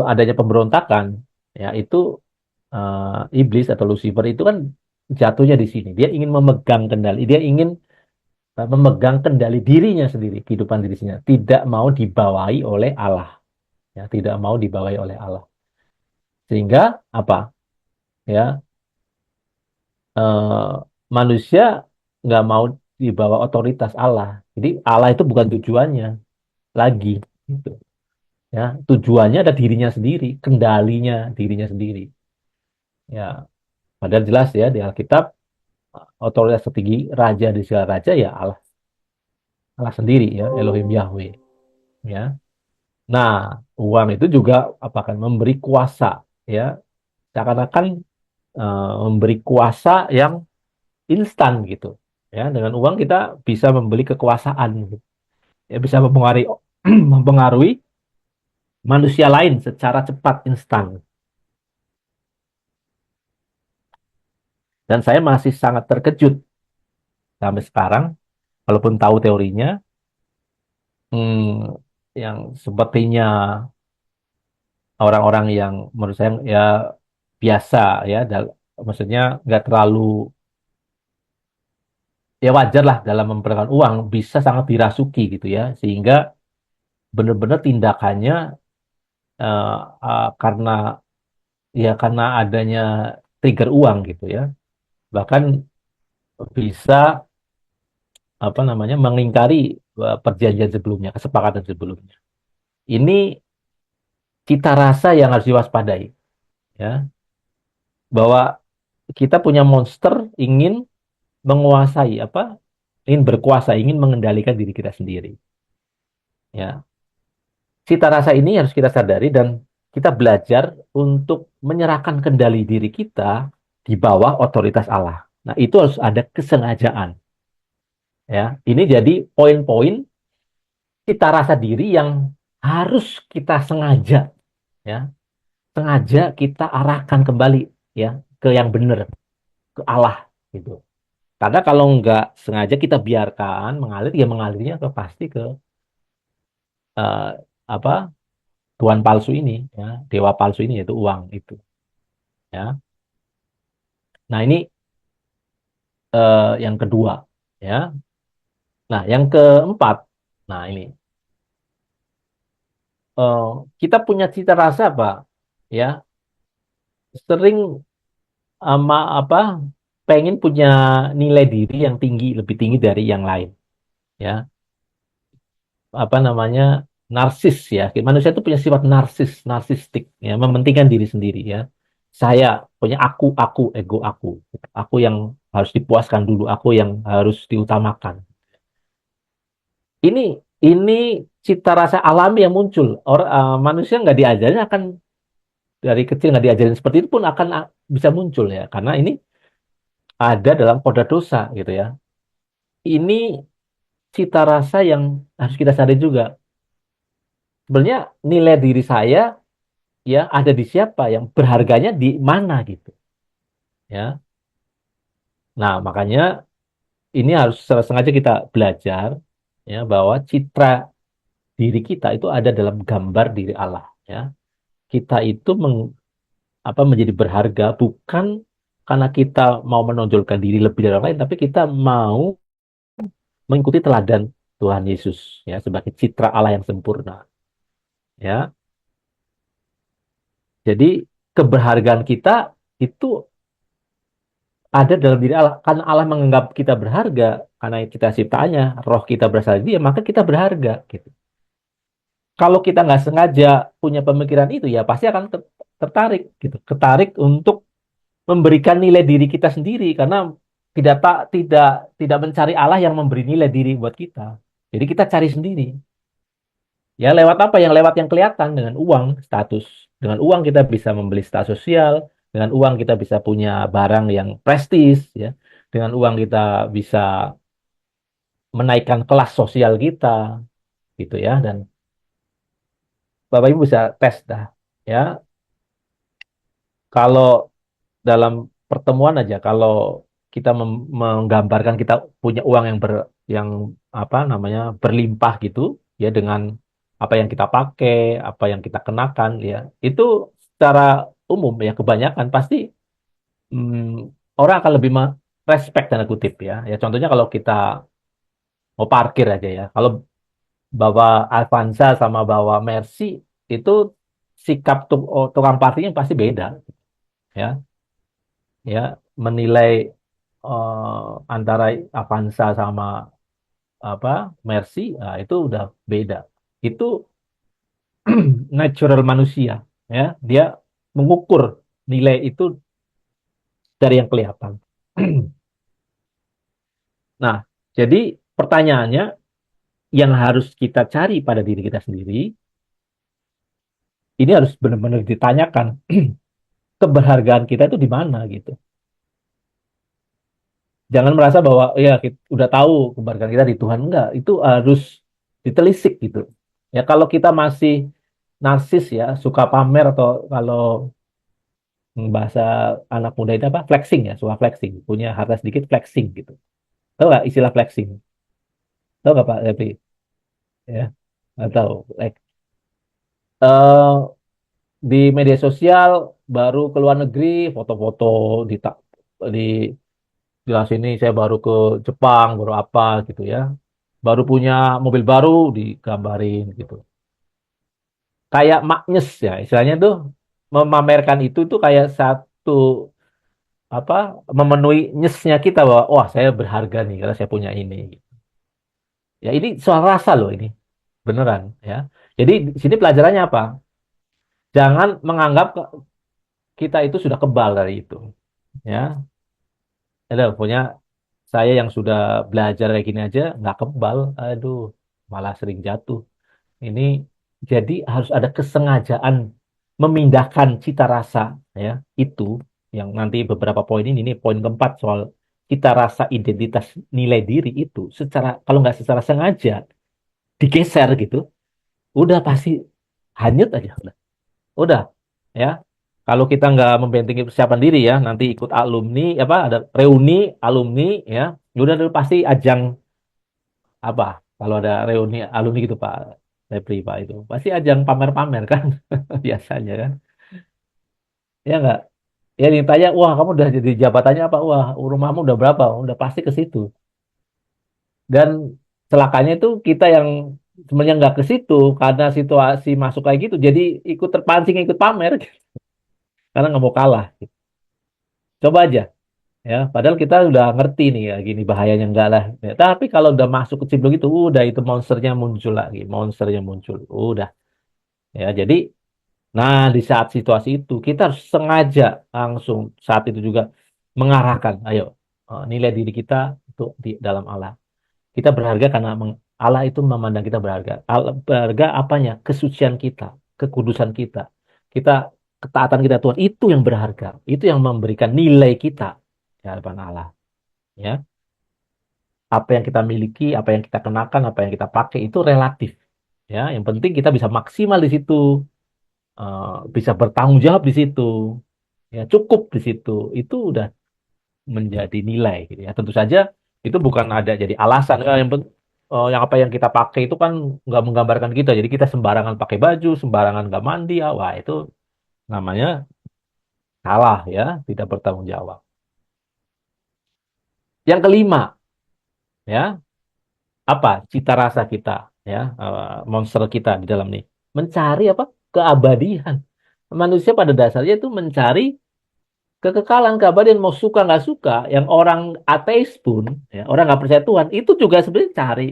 adanya pemberontakan ya itu iblis atau Lucifer itu kan jatuhnya di sini. Dia ingin memegang kendali, dia ingin memegang kendali dirinya sendiri, kehidupan dirinya, tidak mau dibawahi oleh Allah, ya, tidak mau dibawahi oleh Allah. Sehingga apa? Ya, eh, manusia nggak mau dibawa otoritas Allah. Jadi Allah itu bukan tujuannya lagi, gitu. Ya, tujuannya ada dirinya sendiri, kendalinya dirinya sendiri. Ya, padahal jelas ya di Alkitab otoritas tertinggi raja di segala raja ya Allah, Allah sendiri ya, Elohim Yahweh. Ya, nah uang itu juga apakah memberi kuasa ya, seakan-akan memberi kuasa yang instan gitu. Ya, dengan uang kita bisa membeli kekuasaan, gitu. Ya, bisa mempengaruhi mempengaruhi manusia lain secara cepat instan. Dan saya masih sangat terkejut sampai sekarang, walaupun tahu teorinya, yang sepertinya orang-orang yang menurut saya ya biasa ya, maksudnya nggak terlalu ya wajar lah dalam memperolehkan uang bisa sangat dirasuki gitu ya, sehingga benar-benar tindakannya eh, karena karena adanya trigger uang gitu ya, bahkan bisa apa namanya mengingkari perjanjian sebelumnya, kesepakatan sebelumnya. Ini cita rasa yang harus diwaspadai ya, bahwa kita punya monster ingin menguasai apa, ingin berkuasa, ingin mengendalikan diri kita sendiri. Ya, cita rasa ini harus kita sadari dan kita belajar untuk menyerahkan kendali diri kita di bawah otoritas Allah. Nah, itu harus ada kesengajaan. Ya, ini jadi poin-poin cita rasa diri yang harus kita sengaja, ya, sengaja kita arahkan kembali ya ke yang benar, ke Allah gitu. Karena kalau nggak sengaja kita biarkan mengalir, ya mengalirnya pasti ke eh, apa Tuhan palsu ini, ya, dewa palsu ini yaitu uang itu. Ya, nah ini yang kedua, ya. Nah yang keempat, nah ini eh, kita punya cita rasa apa, ya, sering ama apa pengen punya nilai diri yang tinggi, lebih tinggi dari yang lain, ya, apa namanya narsis ya. Manusia itu punya sifat narsistik ya, mementingkan diri sendiri ya. Saya punya aku yang harus dipuaskan dulu, aku yang harus diutamakan. Ini ini cita rasa alami yang muncul. Manusia nggak diajarin akan dari kecil nggak diajarin seperti itu pun akan bisa muncul ya, karena ini ada dalam kodrat dosa gitu ya. Ini cita rasa yang harus kita sadari juga. Sebenarnya nilai diri saya ya ada di siapa, yang berharganya di mana gitu ya. Nah, makanya ini harus secara sengaja kita belajar ya bahwa citra diri kita itu ada dalam gambar diri Allah ya. Kita itu menjadi berharga bukan karena kita mau menonjolkan diri lebih dari orang lain, tapi kita mau mengikuti teladan Tuhan Yesus ya sebagai citra Allah yang sempurna ya. Jadi keberhargaan kita itu ada dalam diri Allah. Karena Allah menganggap kita berharga, karena kita ciptaannya, roh kita berasal dari Dia, maka kita berharga. Gitu. Kalau kita nggak sengaja punya pemikiran itu, ya pasti akan tertarik, gitu. Tertarik untuk memberikan nilai diri kita sendiri, karena tidak mencari Allah yang memberi nilai diri buat kita. Jadi kita cari sendiri. Ya lewat apa? Yang lewat yang kelihatan dengan uang, status. Dengan uang kita bisa membeli status sosial, dengan uang kita bisa punya barang yang prestis, ya. Dengan uang kita bisa menaikkan kelas sosial kita, gitu ya. Dan Bapak Ibu bisa tes dah, ya. Kalau dalam pertemuan aja, kalau kita menggambarkan kita punya uang yang apa namanya berlimpah gitu, ya dengan apa yang kita pakai, apa yang kita kenakan, ya itu secara umum ya kebanyakan pasti orang akan lebih respect tanda kutip ya. Ya contohnya kalau kita mau parkir aja ya, kalau bawa Avanza sama bawa Mercy itu sikap tukang parkirnya pasti beda ya. Ya menilai antara Avanza sama apa Mercy, nah, itu udah beda. Itu natural manusia, ya. Dia mengukur nilai itu dari yang kelihatan. Nah, jadi pertanyaannya yang harus kita cari pada diri kita sendiri, ini harus benar-benar ditanyakan keberhargaan kita itu di mana gitu. Jangan merasa bahwa ya kita udah tahu keberhargaan kita di Tuhan, enggak, itu harus ditelisik gitu. Ya kalau kita masih narsis ya, suka pamer atau kalau bahasa anak muda itu apa? Flexing ya, suka flexing, punya harta sedikit flexing gitu. Tahu nggak istilah flexing? Tahu nggak Pak Devi? Ya, nggak tahu. Eh, di media sosial baru ke luar negeri, foto-foto di di jelas ini saya baru ke Jepang, baru apa gitu ya. Baru punya mobil baru digambarin gitu. Kayak magnes ya, istilahnya tuh memamerkan itu tuh kayak satu apa memenuhi nyesnya kita bahwa wah saya berharga nih karena saya punya ini. Ya ini soal rasa loh ini, beneran ya. Jadi di sini pelajarannya apa? Jangan menganggap kita itu sudah kebal dari itu. Ya, ada punya saya yang sudah belajar kayak gini aja nggak kebal, aduh malah sering jatuh. Ini jadi harus ada kesengajaan memindahkan cita rasa ya itu yang nanti beberapa poin ini poin keempat soal cita rasa identitas nilai diri itu secara kalau nggak secara sengaja digeser gitu udah pasti hanyut aja udah ya kalau kita nggak membentengi persiapan diri ya nanti ikut alumni apa ada reuni alumni ya udah pasti ajang apa kalau ada reuni alumni gitu Pak Repri Pak itu pasti ajang pamer-pamer kan biasanya kan ya nggak ya ditanya wah kamu udah jadi jabatannya apa wah rumahmu udah berapa udah pasti ke situ dan celakanya itu kita yang sebenarnya nggak ke situ karena situasi masuk kayak gitu jadi ikut terpancing ikut pamer karena nggak mau kalah coba aja ya padahal kita udah ngerti nih ya gini bahayanya enggak lah ya, tapi kalau udah masuk ke ciblok itu udah itu monsternya muncul udah ya jadi nah di saat situasi itu kita harus sengaja langsung saat itu juga mengarahkan ayo nilai diri kita untuk di dalam Allah kita berharga karena Allah itu memandang kita berharga Allah, berharga apanya kesucian kita kekudusan kita kita ketaatan kita Tuhan itu yang berharga itu yang memberikan nilai kita di hadapan Allah ya apa yang kita miliki, apa yang kita kenakan, apa yang kita pakai itu relatif. Ya, yang penting kita bisa maksimal di situ, bisa bertanggung jawab di situ, ya cukup di situ. Itu udah menjadi nilai, gitu ya. Tentu saja itu bukan ada jadi alasan. Yang apa yang kita pakai itu kan nggak menggambarkan kita. Jadi kita sembarangan pakai baju, sembarangan nggak mandi, ya, wah itu namanya salah ya, tidak bertanggung jawab. Yang kelima, ya apa cita rasa kita, ya, monster kita di dalam nih mencari apa keabadian. Manusia pada dasarnya itu mencari kekekalan, keabadian, mau suka nggak suka. Yang orang ateis pun, ya, orang nggak percaya Tuhan itu juga sebenarnya cari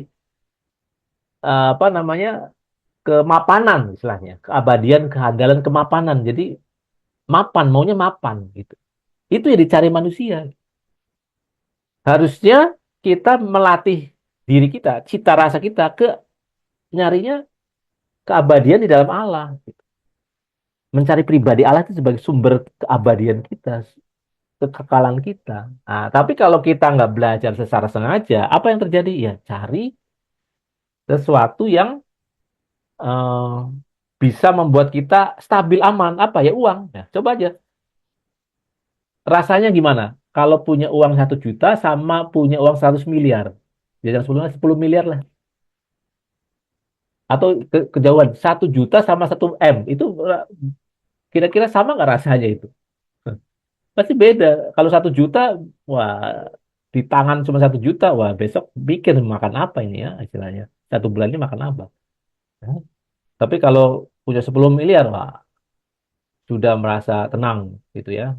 apa namanya kemapanan, istilahnya keabadian, kehandalan, kemapanan. Jadi mapan, maunya mapan gitu. Itu yang dicari manusia. Harusnya kita melatih diri kita, cita rasa kita ke nyarinya keabadian di dalam Allah. Mencari pribadi Allah itu sebagai sumber keabadian kita, kekekalan kita. Nah, tapi kalau kita nggak belajar secara sengaja, apa yang terjadi? Ya, cari sesuatu yang eh, bisa membuat kita stabil aman. Apa ya? Uang. Ya, coba aja. Rasanya gimana? Kalau punya uang 1 juta sama punya uang 100 miliar. Ya, jangan 10 miliar lah. Atau kejauhan 1 juta sama 1 M. Itu kira-kira sama nggak rasanya itu? Pasti beda. Kalau 1 juta, wah, di tangan cuma 1 juta, wah, besok mikir makan apa ini ya, istilahnya. 1 bulan ini makan apa. Ya. Tapi kalau punya 10 miliar, wah, sudah merasa tenang gitu ya.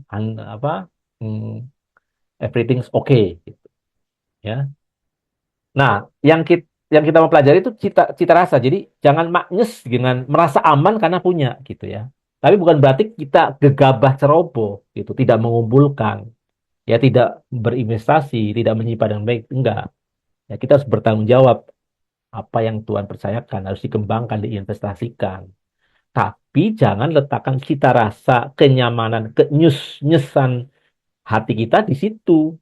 Apa, hmm, everything's okay gitu ya. Nah, yang kita mau pelajari itu cita cita rasa. Jadi jangan maknyes dengan merasa aman karena punya gitu ya. Tapi bukan berarti kita gegabah ceroboh gitu, tidak mengumpulkan, ya, tidak berinvestasi, tidak menyimpan dengan baik, enggak. Ya, kita harus bertanggung jawab. Apa yang Tuhan percayakan harus dikembangkan, diinvestasikan. Tapi jangan letakkan cita rasa, kenyamanan, kenyus-nyusan hati kita di situ.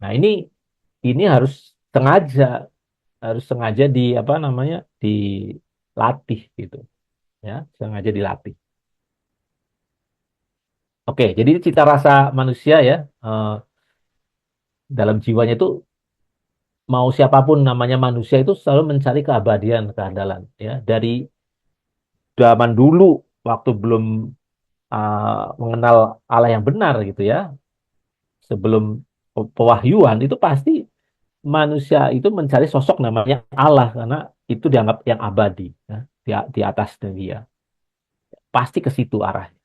Nah, ini harus sengaja di apa namanya, dilatih gitu, ya, sengaja dilatih. Oke, jadi cita rasa manusia ya, eh, dalam jiwanya itu, mau siapapun namanya manusia itu selalu mencari keabadian, kehandalan, ya, dari zaman dulu waktu belum mengenal Allah yang benar gitu ya, sebelum pewahyuan itu pasti manusia itu mencari sosok namanya Allah karena itu dianggap yang abadi, ya, di atas dia. Pasti ke situ arahnya,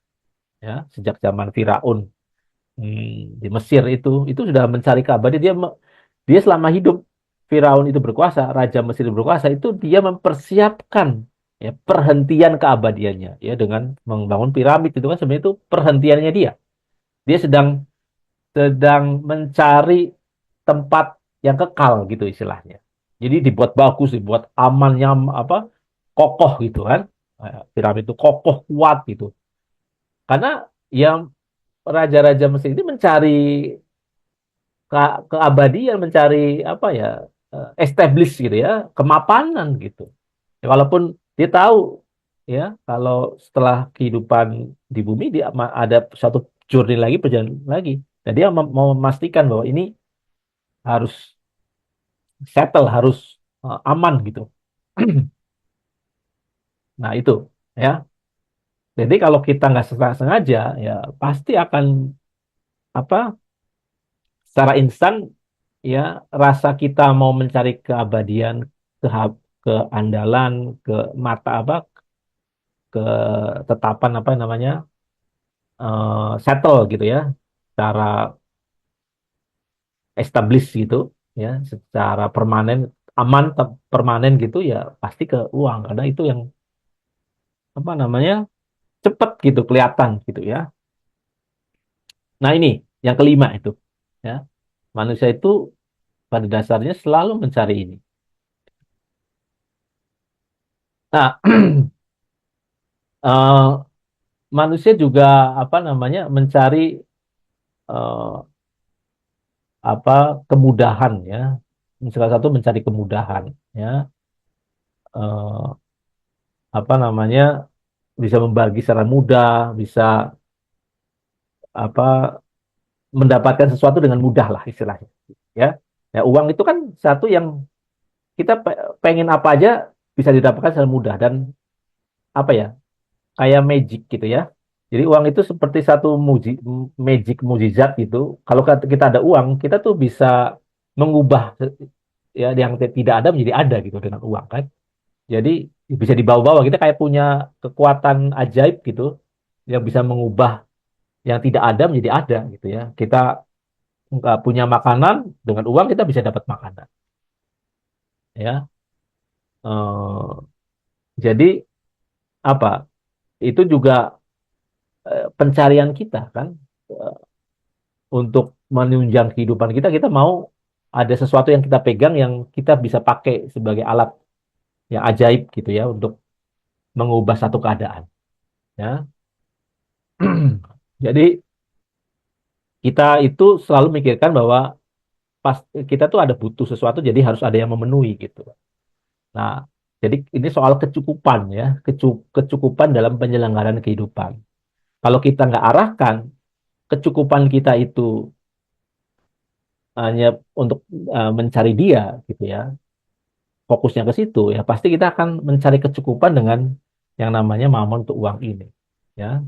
ya. Sejak zaman Firaun, di Mesir itu sudah mencari keabadian. Dia selama hidup Firaun itu berkuasa, Raja Mesir berkuasa, itu dia mempersiapkan, ya, perhentian keabadiannya, ya, dengan membangun piramid. Itu kan sebenarnya itu perhentiannya dia. Dia sedang sedang mencari tempat yang kekal gitu istilahnya. Jadi dibuat bagus, dibuat amannya apa, kokoh gitu kan. Piramid itu kokoh, kuat gitu. Karena yang raja-raja Mesir ini mencari keabadian, mencari apa ya, establish gitu ya, kemapanan gitu. Ya, walaupun dia tahu, ya, kalau setelah kehidupan di bumi dia ada suatu journey lagi, perjalanan lagi. Dan dia mau memastikan bahwa ini harus settle, harus aman gitu. Nah, itu, ya. Jadi kalau kita nggak sengaja, ya pasti akan apa, secara instan, ya, rasa kita mau mencari keabadian, ke keandalan, ke mata apa, ke tetapan apa namanya, settle gitu ya, secara establish gitu, ya, secara permanen, aman, permanen gitu, ya pasti ke uang karena itu yang apa namanya, cepat gitu kelihatan gitu ya. Nah, ini yang kelima itu, ya, manusia itu pada dasarnya selalu mencari ini. Nah, eh, manusia juga apa namanya mencari eh, apa kemudahan, ya. Salah satu mencari kemudahan, ya. Eh, apa namanya, bisa membagi secara mudah, bisa apa mendapatkan sesuatu dengan mudah lah istilahnya, ya. Ya, uang itu kan satu yang kita pengen apa aja bisa didapatkan secara mudah dan apa ya, kayak magic gitu ya. Jadi uang itu seperti satu magic mujizat gitu. Kalau kita ada uang, kita tuh bisa mengubah ya yang tidak ada menjadi ada gitu dengan uang kan. Jadi bisa dibawa-bawa, kita kayak punya kekuatan ajaib gitu yang bisa mengubah yang tidak ada menjadi ada gitu ya. Kita nggak punya makanan, dengan uang kita bisa dapat makanan ya. Eh, jadi apa? Itu juga pencarian kita kan. Eh, untuk menunjang kehidupan kita, kita mau ada sesuatu yang kita pegang yang kita bisa pakai sebagai alat yang ajaib gitu ya untuk mengubah satu keadaan ya. Jadi kita itu selalu mikirkan bahwa pas kita tuh ada butuh sesuatu, jadi harus ada yang memenuhi gitu. Nah, jadi ini soal kecukupan ya, kecukupan dalam penyelenggaraan kehidupan. Kalau kita nggak arahkan kecukupan kita itu hanya untuk mencari dia gitu ya, fokusnya ke situ ya, pasti kita akan mencari kecukupan dengan yang namanya mamon untuk uang ini ya.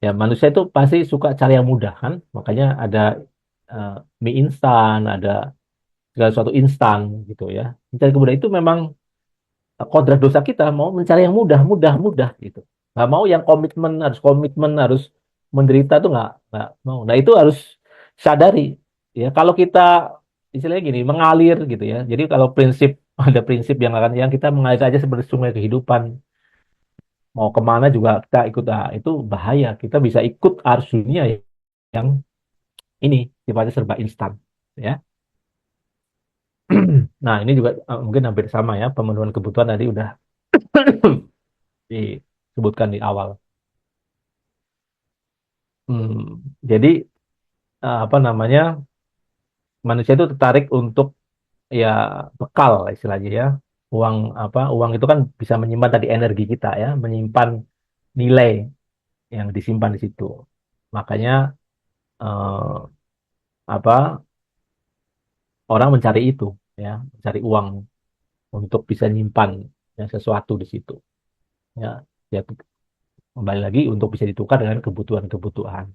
Ya manusia itu pasti suka cari yang mudah kan, makanya ada eh, mie instan, ada segala sesuatu instan gitu ya. Mencari kemudahan itu memang kodrat dosa kita, mau mencari yang mudah, mudah, mudah gitu. Nggak mau yang komitmen, harus menderita tuh nggak mau. Nah itu harus sadari ya. Kalau kita istilahnya gini, mengalir gitu ya. Jadi kalau prinsip ada prinsip yang kita mengalir aja seperti sungai kehidupan. Mau kemana juga kita ikut, ah, itu bahaya. Kita bisa ikut arus dunia yang ini sifatnya serba instan ya. Nah, ini juga mungkin hampir sama ya, pemenuhan kebutuhan tadi udah disebutkan di awal. Jadi apa namanya, manusia itu tertarik untuk ya bekal istilahnya ya. Uang apa? Uang itu kan bisa menyimpan tadi energi kita ya, menyimpan nilai yang disimpan di situ. Makanya eh, apa, orang mencari itu ya, mencari uang untuk bisa nyimpan ya, sesuatu di situ ya. Ya kembali lagi untuk bisa ditukar dengan kebutuhan-kebutuhan.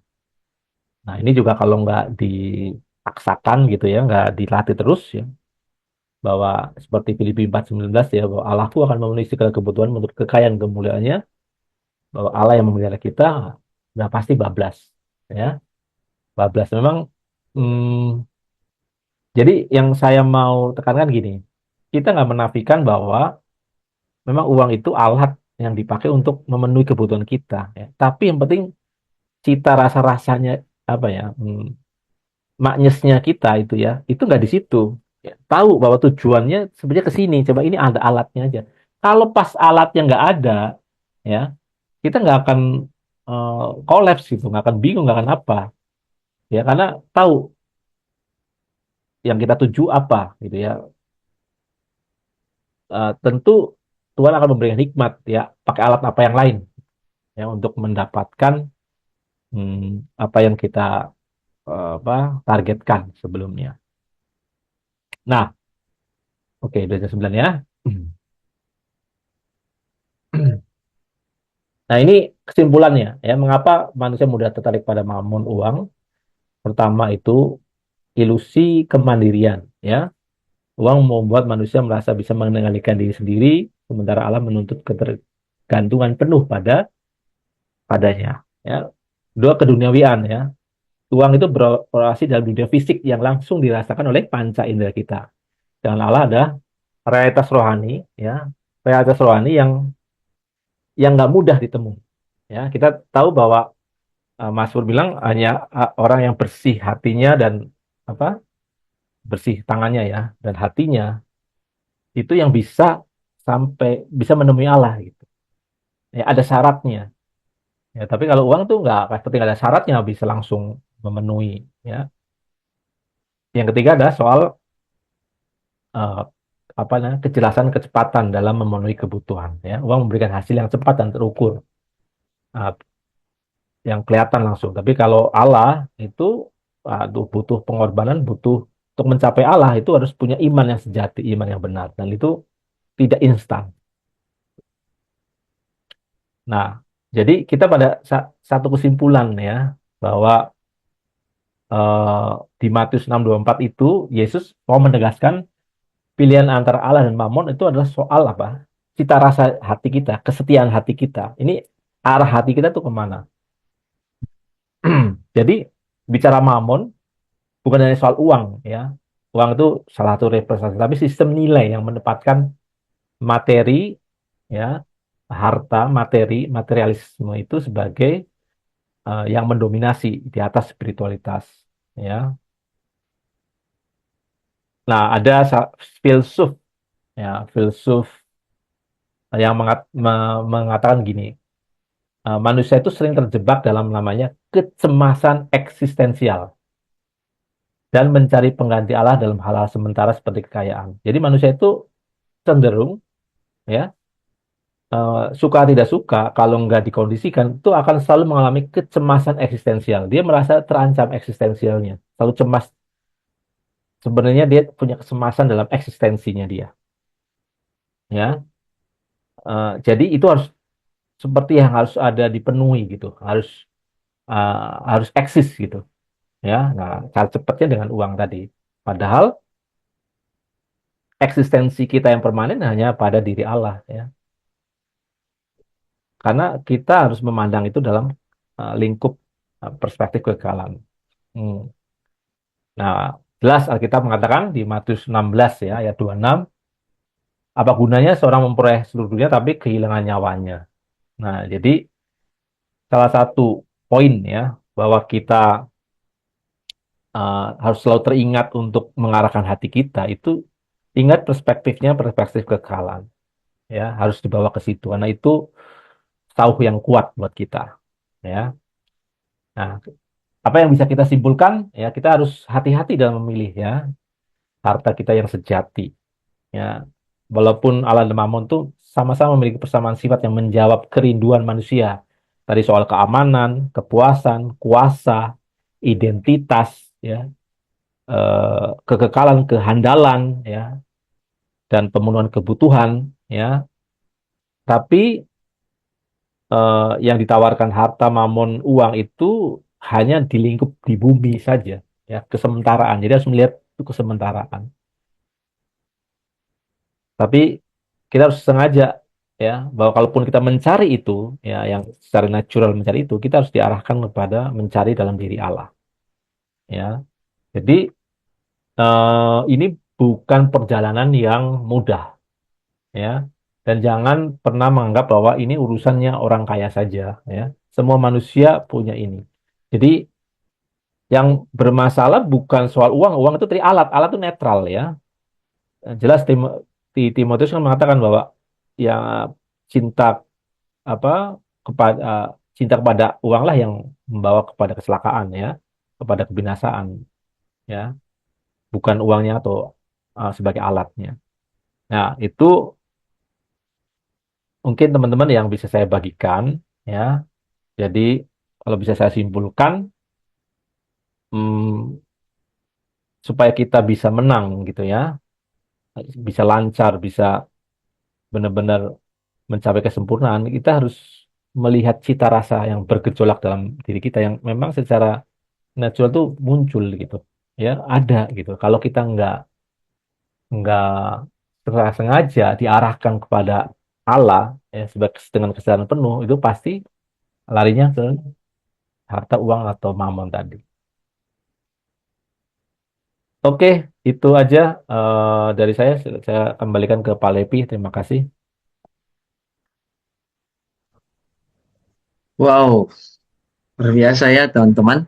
Nah, ini juga kalau nggak dipaksakan gitu ya, nggak dilatih terus ya, bahwa seperti Filipi 4:19 ya, bahwa Allahku akan memenuhi segala kebutuhan menurut kekayaan kemuliaannya, bahwa Allah yang memelihara kita, udah pasti bablas ya, bablas memang. hmm, jadi yang saya mau tekankan gini, kita nggak menafikan bahwa memang uang itu alat yang dipakai untuk memenuhi kebutuhan kita ya. Tapi yang penting cita rasa-rasanya apa ya, maknyesnya kita itu nggak di situ. Ya, tahu bahwa tujuannya sebenarnya ke sini. Coba ini ada alatnya aja. Kalau pas alatnya nggak ada, ya kita nggak akan kolaps gitu, nggak akan bingung, nggak akan apa. Ya karena tahu yang kita tuju apa gitu ya. Tentu Tuhan akan memberikan hikmat ya, pakai alat apa yang lain ya untuk mendapatkan apa yang kita apa targetkan sebelumnya. Nah, oke, udah jam 9 ya. Nah, ini kesimpulannya ya, mengapa manusia mudah tertarik pada mamon uang? Pertama itu ilusi kemandirian ya. Uang membuat manusia merasa bisa mengendalikan diri sendiri, sementara Allah menuntut ketergantungan penuh padanya ya. Dua, keduniawian ya. Uang itu beroperasi dalam dunia fisik yang langsung dirasakan oleh panca indera kita. Dengan Allah ada realitas rohani ya, realitas rohani yang nggak mudah ditemui ya. Kita tahu bahwa Mazmur bilang hanya orang yang bersih hatinya dan apa, bersih tangannya ya dan hatinya, itu yang bisa sampai bisa menemui Allah gitu ya. Ada syaratnya ya, tapi kalau uang tuh nggak seperti nggak ada syaratnya bisa langsung memenuhi ya. Yang ketiga ada soal eh, apa namanya, kejelasan kecepatan dalam memenuhi kebutuhan ya. Uang memberikan hasil yang cepat dan terukur, eh, yang kelihatan langsung. Tapi kalau Allah itu, aduh, butuh pengorbanan, butuh untuk mencapai Allah itu harus punya iman yang sejati, iman yang benar, dan itu tidak instan. Nah, jadi kita pada satu kesimpulan ya, bahwa eh, di Matius 6:24 itu Yesus mau menegaskan pilihan antara Allah dan Mammon itu adalah soal apa? Cita rasa hati kita, kesetiaan hati kita. Ini arah hati kita tuh kemana? Jadi bicara Mammon bukan hanya soal uang ya. Uang itu salah satu representasi, tapi sistem nilai yang menempatkan materi ya, harta, materi, materialisme itu sebagai yang mendominasi di atas spiritualitas ya. Nah, ada filsuf ya, filsuf yang mengatakan gini, manusia itu sering terjebak dalam namanya kecemasan eksistensial dan mencari pengganti Allah dalam hal-hal sementara seperti kekayaan. Jadi manusia itu cenderung ya, suka tidak suka kalau nggak dikondisikan itu akan selalu mengalami kecemasan eksistensial. Dia merasa terancam eksistensialnya, selalu cemas. Sebenarnya dia punya kecemasan dalam eksistensinya dia. Ya, jadi itu harus seperti yang harus ada dipenuhi gitu, harus eksis gitu. Ya, nah cara cepatnya dengan uang tadi. Padahal eksistensi kita yang permanen hanya pada diri Allah ya. Karena kita harus memandang itu dalam lingkup perspektif kekekalan. Hmm. Nah, jelas Alkitab mengatakan di Matius 16 ya ayat 26, apa gunanya seorang memperoleh seluruh dunia tapi kehilangan nyawanya. Nah, jadi salah satu poin ya bahwa kita harus selalu teringat untuk mengarahkan hati kita itu ingat perspektifnya perspektif kekekalan ya harus dibawa ke situ karena itu tauh yang kuat buat kita ya. Nah, apa yang bisa kita simpulkan ya kita harus hati-hati dalam memilih ya harta kita yang sejati ya. Walaupun Allah dan Mammon tuh sama-sama memiliki persamaan sifat yang menjawab kerinduan manusia tadi soal keamanan, kepuasan, kuasa, identitas ya, kekekalan, kehandalan ya dan pemenuhan kebutuhan ya. Tapi yang ditawarkan harta, mamon, uang itu hanya di lingkup di bumi saja, ya, kesementaraan. Jadi harus melihat itu kesementaraan. Tapi kita harus sengaja ya bahwa kalaupun kita mencari itu, ya, yang secara natural mencari itu, kita harus diarahkan kepada mencari dalam diri Allah, ya. Jadi ini bukan perjalanan yang mudah, ya. Dan jangan pernah menganggap bahwa ini urusannya orang kaya saja, ya. Semua manusia punya ini. Jadi yang bermasalah bukan soal uang, uang itu tadi alat, alat itu netral ya. Jelas Timotius kan mengatakan bahwa ya cinta apa kepada cinta kepada uanglah yang membawa kepada kecelakaan ya, kepada kebinasaan ya, bukan uangnya atau sebagai alatnya. Nah, itu mungkin teman-teman yang bisa saya bagikan ya. Jadi kalau bisa saya simpulkan, hmm, supaya kita bisa menang gitu ya, bisa lancar, bisa benar-benar mencapai kesempurnaan, kita harus melihat cita rasa yang bergejolak dalam diri kita yang memang secara natural tuh muncul gitu, ya ada gitu. Kalau kita nggak secara sengaja diarahkan kepada Allah ya sebagai dengan kesadaran penuh, itu pasti larinya ke harta uang atau mamon tadi. Oke, itu aja dari saya. Saya kembalikan ke Pak Lepi. Terima kasih. Wow, luar biasa ya teman-teman.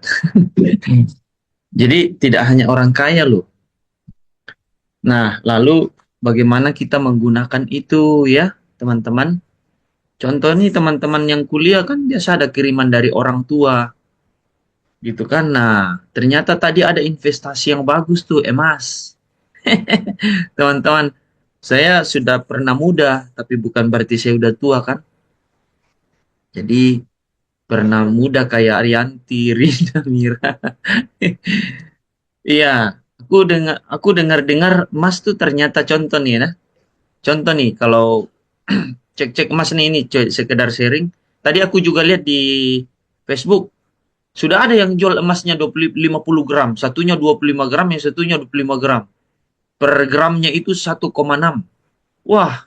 Jadi tidak hanya orang kaya loh. Nah, lalu bagaimana kita menggunakan itu ya teman-teman? Contoh nih teman-teman yang kuliah kan biasa ada kiriman dari orang tua gitu kan. Nah, ternyata tadi ada investasi yang bagus tuh emas. Teman-teman, saya sudah pernah muda, tapi bukan berarti saya udah tua kan. Jadi pernah muda kayak Arianti, Rina, Mira. Iya, aku dengar emas tuh ternyata contoh nih ya. Nah. Contoh nih kalau cek-cek emas nih ini sekedar sharing. Tadi aku juga lihat di Facebook Sudah ada yang jual emasnya 50 gram, satunya 25 gram, yang satunya 25 gram. Per gramnya itu 1,6. Wah,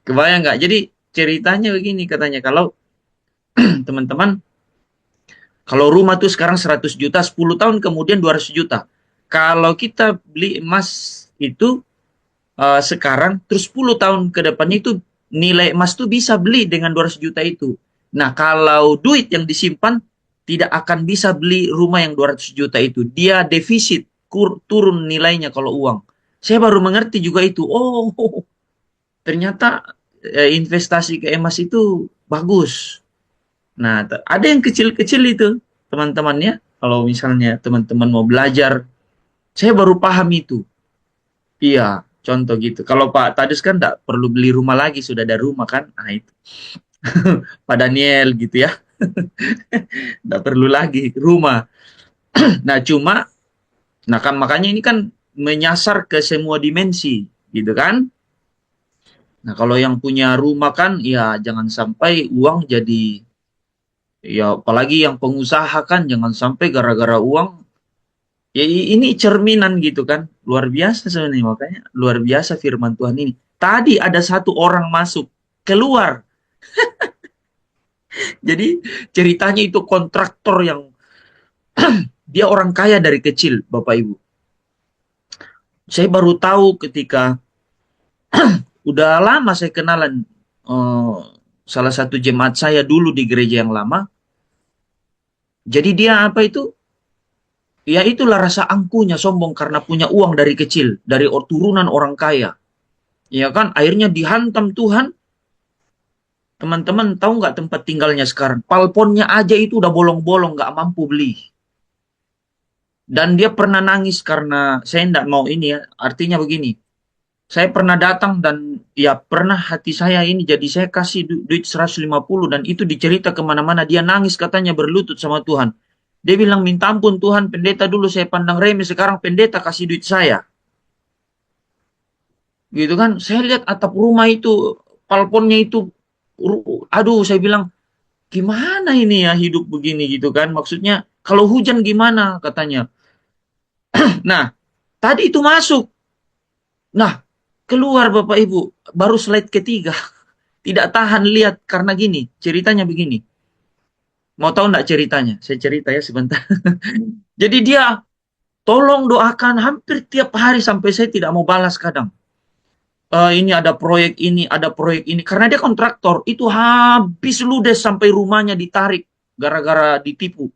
kebayang nggak? Jadi ceritanya begini katanya, kalau teman-teman, kalau rumah tuh sekarang 100 juta, 10 tahun kemudian 200 juta. Kalau kita beli emas itu sekarang, terus 10 tahun ke depan itu nilai emas tuh bisa beli dengan 200 juta itu. Nah, kalau duit yang disimpan tidak akan bisa beli rumah yang 200 juta itu. Dia defisit, turun nilainya kalau uang. Saya baru mengerti juga itu. Oh, ternyata investasi ke emas itu bagus. Nah, ada yang kecil-kecil itu, teman-teman ya. Kalau misalnya teman-teman mau belajar, saya baru paham itu. Iya, contoh gitu. Kalau Pak Tadus kan nggak perlu beli rumah lagi, sudah ada rumah kan. Nah itu. Pak Daniel gitu ya, nggak perlu lagi rumah. Nah cuma, nah kan makanya ini kan menyasar ke semua dimensi, gitu kan. Nah kalau yang punya rumah kan, ya jangan sampai uang jadi, ya apalagi yang pengusaha kan, jangan sampai gara-gara uang. Ya ini cerminan gitu kan, luar biasa sebenarnya, makanya luar biasa firman Tuhan ini. Tadi ada satu orang masuk, keluar. Jadi ceritanya itu kontraktor yang dia orang kaya dari kecil, Bapak Ibu. Saya baru tahu ketika udah lama saya kenalan salah satu jemaat saya dulu di gereja yang lama. Jadi dia apa itu? Ya itulah rasa angkuhnya, sombong karena punya uang dari kecil, dari turunan orang kaya. Ya kan, akhirnya dihantam Tuhan. Teman-teman tahu nggak tempat tinggalnya sekarang? Palponnya aja itu udah bolong-bolong, nggak mampu beli. Dan dia pernah nangis karena saya tidak mau ini ya. Artinya begini, saya pernah datang dan ya pernah hati saya ini, jadi saya kasih duit 150 dan itu dicerita kemana-mana. Dia nangis katanya berlutut sama Tuhan. Dia bilang, minta ampun Tuhan, pendeta dulu saya pandang remeh, sekarang pendeta kasih duit saya. Gitu kan, saya lihat atap rumah itu, palponnya itu, aduh saya bilang, gimana ini ya hidup begini gitu kan. Maksudnya kalau hujan gimana katanya. Nah, tadi itu masuk. Nah, keluar Bapak Ibu, baru slide ketiga. Tidak tahan lihat karena gini, ceritanya begini. Mau tahu enggak ceritanya? Saya cerita ya sebentar. Jadi dia tolong doakan hampir tiap hari sampai saya tidak mau balas kadang. Ini ada proyek ini, ada proyek ini. Karena dia kontraktor, itu habis ludes sampai rumahnya ditarik gara-gara ditipu.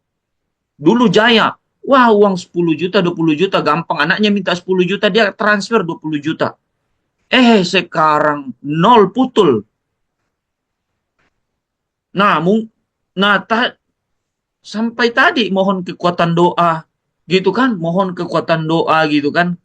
Dulu Jaya, wah uang 10 juta, 20 juta gampang. Anaknya minta 10 juta, dia transfer 20 juta. Sekarang nol putul. Nah, nah sampai tadi mohon kekuatan doa, gitu kan? Mohon kekuatan doa, gitu kan?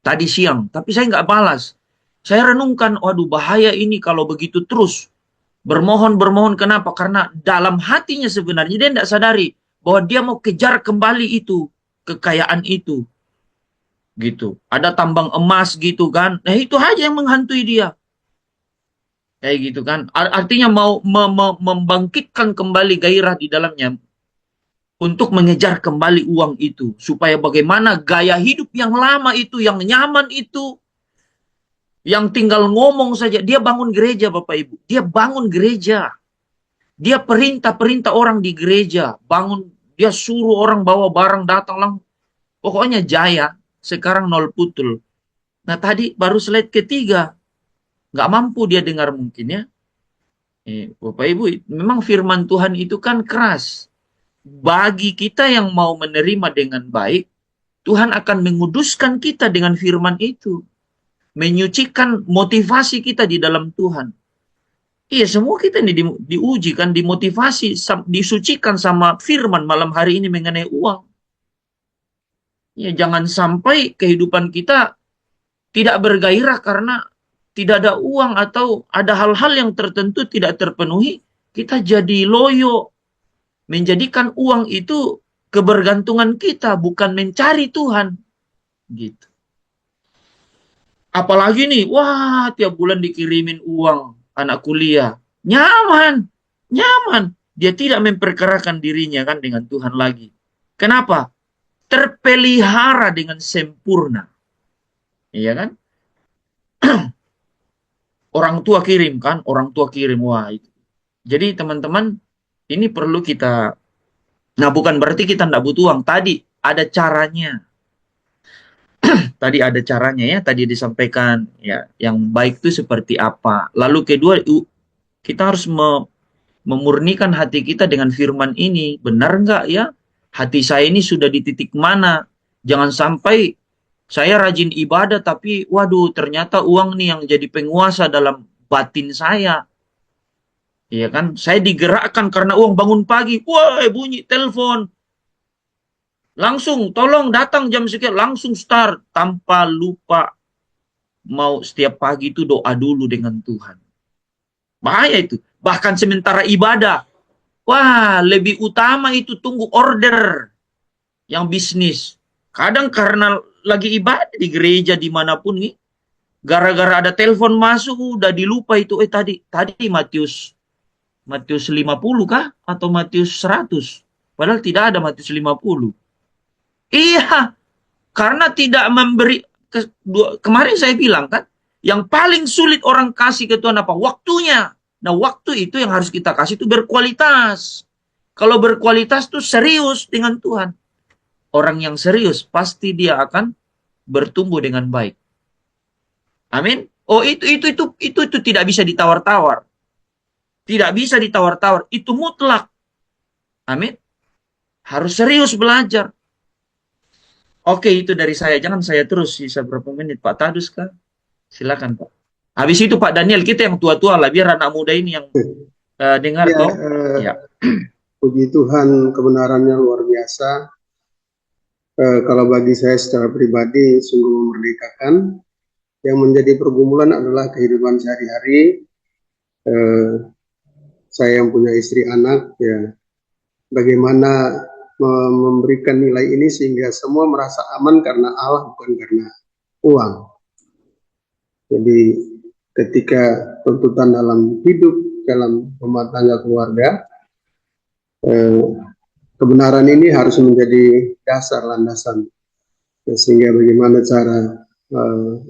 Tadi siang, tapi saya nggak balas. Saya renungkan, waduh bahaya ini kalau begitu terus. Bermohon, kenapa? Karena dalam hatinya sebenarnya dia tidak sadari bahwa dia mau kejar kembali itu, kekayaan itu. Gitu. Ada tambang emas gitu kan. Nah itu aja yang menghantui dia. Kayak gitu kan. Artinya mau membangkitkan kembali gairah di dalamnya untuk mengejar kembali uang itu. Supaya bagaimana gaya hidup yang lama itu, yang nyaman itu, yang tinggal ngomong saja. Dia bangun gereja Bapak Ibu. Dia bangun gereja. Dia perintah-perintah orang di gereja. Bangun, dia suruh orang bawa barang datang lang. Pokoknya jaya. Sekarang nol putul. Nah tadi baru slide ketiga. Nggak mampu dia dengar mungkin ya. Bapak Ibu, memang firman Tuhan itu kan keras. Bagi kita yang mau menerima dengan baik, Tuhan akan menguduskan kita dengan firman itu. Menyucikan motivasi kita di dalam Tuhan. Iya, semua kita ini diuji kan, dimotivasi, disucikan sama firman malam hari ini mengenai uang. Ya, jangan sampai kehidupan kita tidak bergairah karena tidak ada uang atau ada hal-hal yang tertentu tidak terpenuhi, kita jadi loyo. Menjadikan uang itu kebergantungan kita, bukan mencari Tuhan. Gitu. Apalagi nih, wah tiap bulan dikirimin uang anak kuliah. Nyaman, nyaman. dia tidak memperkarakan dirinya kan dengan Tuhan lagi. Kenapa? Terpelihara dengan sempurna. Iya kan? Orang tua kirim kan, orang tua kirim. Wah, itu. Jadi teman-teman, ini perlu kita, nah bukan berarti kita tidak butuh uang. Tadi ada caranya. Tadi ada caranya ya, tadi disampaikan ya, yang baik itu seperti apa. Lalu kedua, kita harus memurnikan hati kita dengan firman ini. Benar nggak ya? Hati saya ini sudah di titik mana? Jangan sampai saya rajin ibadah, tapi waduh ternyata uang nih yang jadi penguasa dalam batin saya. Iya kan? Saya digerakkan karena uang, bangun pagi. Wah, bunyi telepon. Langsung, tolong datang jam sekian. Langsung start. Tanpa lupa mau setiap pagi itu doa dulu dengan Tuhan. Bahaya itu. Bahkan sementara ibadah. Wah, lebih utama itu tunggu order yang bisnis. Kadang karena lagi ibadah di gereja dimanapun nih, gara-gara ada telepon masuk udah dilupa itu. Tadi Matius Matius 50 kah atau Matius 100? Padahal tidak ada Matius 50. Iya, karena tidak memberi kemarin saya bilang kan, yang paling sulit orang kasih ke Tuhan apa? Waktunya. Nah, waktu itu yang harus kita kasih itu berkualitas. Kalau berkualitas tuh serius dengan Tuhan. Orang yang serius pasti dia akan bertumbuh dengan baik. Amin. Oh, itu tidak bisa ditawar-tawar. Tidak bisa ditawar-tawar. Itu mutlak. Amin. Harus serius belajar. Oke, itu dari saya. Jangan saya terus sisa berapa menit. Pak Tadus kah? Silakan Pak. Habis itu Pak Daniel, kita yang tua-tua lah. Biar anak muda ini yang dengar Ya, toh. Ya. puji Tuhan, kebenarannya luar biasa. Kalau bagi saya secara pribadi sungguh memerdekakan. Yang menjadi pergumulan adalah kehidupan sehari-hari. Saya yang punya istri anak, ya, bagaimana memberikan nilai ini sehingga semua merasa aman karena Allah bukan karena uang. Jadi ketika tuntutan dalam hidup, dalam rumah tangga keluarga, kebenaran ini harus menjadi dasar landasan. Sehingga bagaimana cara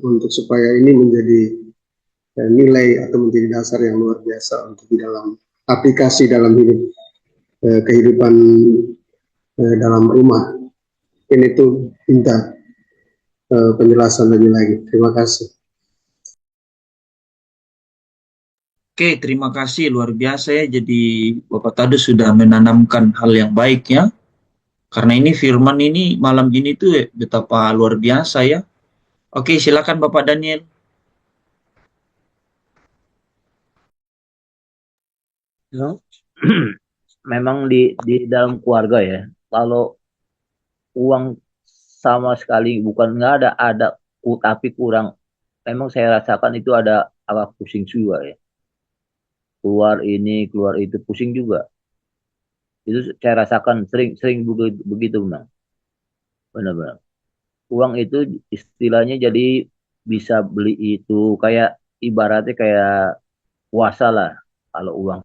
untuk supaya ini menjadi nilai atau menjadi dasar yang luar biasa untuk di dalam aplikasi dalam hidup kehidupan dalam rumah. Ini tuh minta penjelasan lebih lagi. Terima kasih. Oke, terima kasih luar biasa ya. Jadi Bapak Tadus sudah menanamkan hal yang baik ya. Karena ini firman ini malam ini tuh betapa luar biasa ya. Oke, silakan Bapak Daniel. No? Memang di dalam keluarga ya, kalau uang sama sekali bukan nggak ada tapi kurang. Memang saya rasakan itu ada agak pusing juga ya. Keluar ini, keluar itu pusing juga. Itu saya rasakan sering begitu memang. Benar-benar. Uang itu istilahnya jadi bisa beli itu kayak ibaratnya kayak puasa lah kalau uang.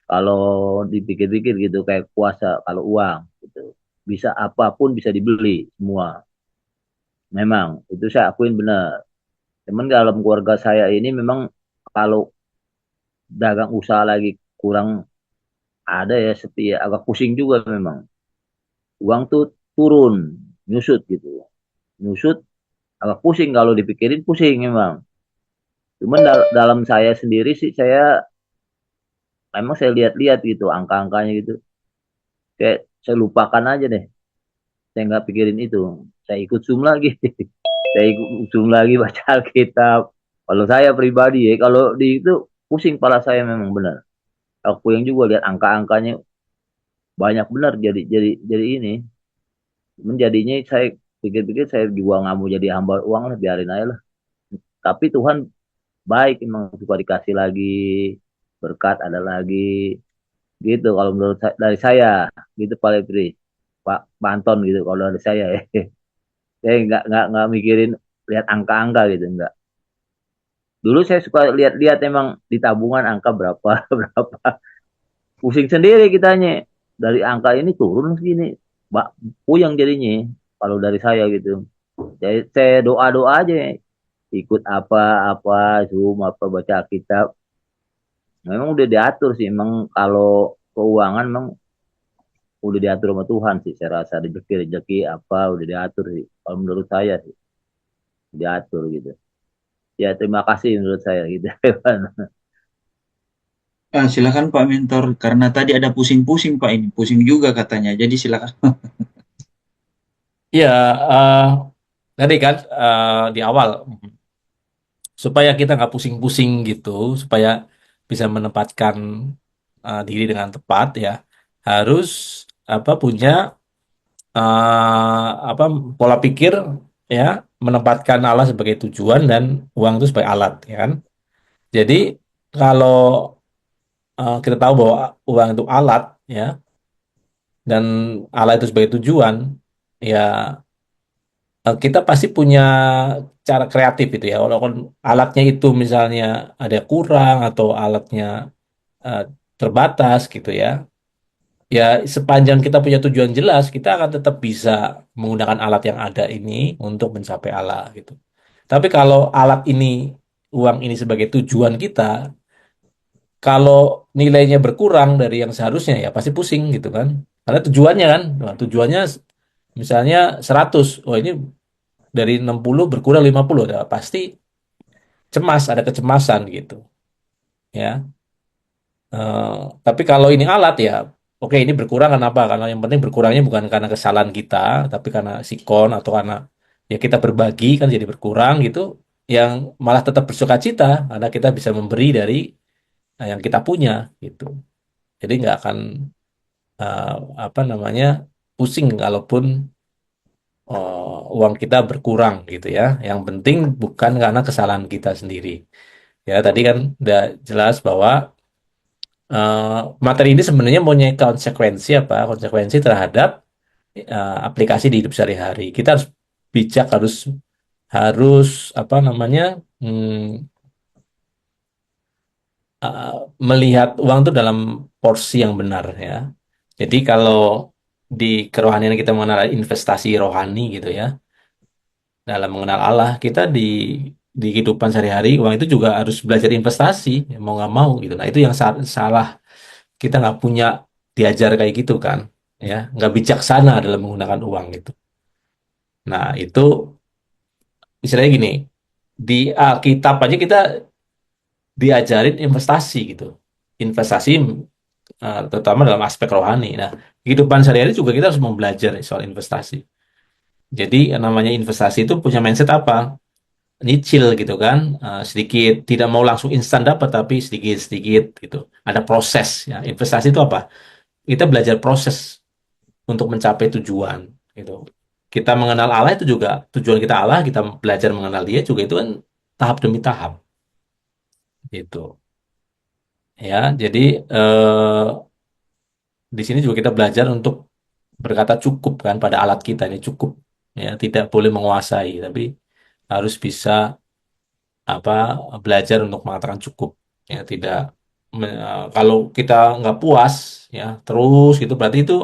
Kalau dipikir-pikir gitu kayak puasa kalau uang gitu. Bisa apapun bisa dibeli semua. Memang itu saya akuin benar. Cuman dalam keluarga saya ini memang kalau dagang usaha lagi kurang ada ya seperti ya, agak pusing juga memang. Uang tuh turun, nyusut gitu. Nyusut agak pusing kalau dipikirin pusing memang. Cuman dalam saya sendiri sih saya memang saya lihat-lihat gitu angka-angkanya gitu. Kayak saya lupakan aja deh. Saya nggak pikirin itu. Saya ikut Zoom lagi. Saya ikut Zoom lagi baca Alkitab. Kalau saya pribadi ya, kalau di itu pusing kepala saya memang benar. Aku yang juga lihat angka-angkanya banyak benar jadi ini. Menjadinya saya pikir-pikir saya juga nggak mau jadi hamba uang lah, biarin aja lah. Tapi Tuhan baik memang suka dikasih lagi berkat ada lagi gitu kalau menurut dari saya gitu paling Pak Anton gitu kalau dari saya ya. Saya nggak mikirin lihat angka-angka gitu enggak. Dulu saya suka lihat-lihat emang di tabungan angka berapa berapa. pusing sendiri kitanya. Dari angka ini turun segini, puyeng jadinya kalau dari saya gitu. Jadi saya doa-doa aja, ikut apa-apa, Zoom, apa baca kitab. Memang udah diatur sih, emang kalau keuangan memang udah diatur sama Tuhan sih. Saya rasa rezeki-rezeki apa udah diatur sih. Kalau menurut saya sih diatur gitu. Ya terima kasih menurut saya gitu. Silakan Pak Mentor, karena tadi ada pusing-pusing Pak ini, pusing juga katanya. Jadi silakan. Ya, eh, tadi kan di awal supaya kita nggak pusing-pusing gitu, supaya bisa menempatkan diri dengan tepat ya, harus apa punya apa pola pikir ya, menempatkan Allah sebagai tujuan dan uang itu sebagai alat ya kan. Jadi kalau kita tahu bahwa uang itu alat ya, dan alat itu sebagai tujuan, ya kita pasti punya cara kreatif itu ya. Walaupun alatnya itu misalnya ada kurang atau alatnya eh, terbatas gitu ya. Ya sepanjang kita punya tujuan jelas, kita akan tetap bisa menggunakan alat yang ada ini untuk mencapai Allah gitu. Tapi kalau alat ini, uang ini sebagai tujuan kita, kalau nilainya berkurang dari yang seharusnya ya pasti pusing gitu kan. Karena tujuannya kan, nah, tujuannya misalnya 100, oh ini dari 60 berkurang 50, ya pasti cemas, ada kecemasan gitu ya. Eh, tapi kalau ini alat ya, oke ini berkurang kenapa? Karena yang penting berkurangnya bukan karena kesalahan kita, tapi karena sikon atau karena ya kita berbagi kan jadi berkurang gitu, yang malah tetap bersuka cita karena kita bisa memberi dari yang kita punya gitu. Jadi nggak akan eh, apa namanya pusing kalaupun uang kita berkurang gitu ya. Yang penting bukan karena kesalahan kita sendiri. Ya tadi kan udah jelas bahwa materi ini sebenarnya punya konsekuensi apa? Konsekuensi terhadap aplikasi di hidup sehari-hari. Kita harus bijak, harus harus apa namanya uh, melihat uang itu dalam porsi yang benar ya. Jadi kalau di kerohanian kita mengenal investasi rohani gitu ya, dalam mengenal Allah, kita di kehidupan sehari-hari uang itu juga harus belajar investasi, ya, mau nggak mau gitu. Nah itu yang salah, kita nggak punya diajar kayak gitu kan, ya nggak bijaksana dalam menggunakan uang itu. Nah itu istilahnya gini, di Alkitab aja kita diajarin investasi gitu, investasi terutama dalam aspek rohani. Nah kehidupan sehari-hari juga kita harus mempelajari soal investasi. Jadi yang namanya investasi itu punya mindset apa? Nyicil gitu kan, sedikit, tidak mau langsung instan dapat tapi sedikit-sedikit gitu. Ada proses ya. Investasi itu apa? Kita belajar proses untuk mencapai tujuan gitu. Kita mengenal Allah itu juga tujuan kita Allah, kita belajar mengenal Dia juga itu kan tahap demi tahap gitu. Ya, jadi di sini juga kita belajar untuk berkata cukup kan pada alat kita ini cukup ya, tidak boleh menguasai tapi harus bisa apa belajar untuk mengatakan cukup ya, tidak kalau kita nggak puas ya terus gitu berarti itu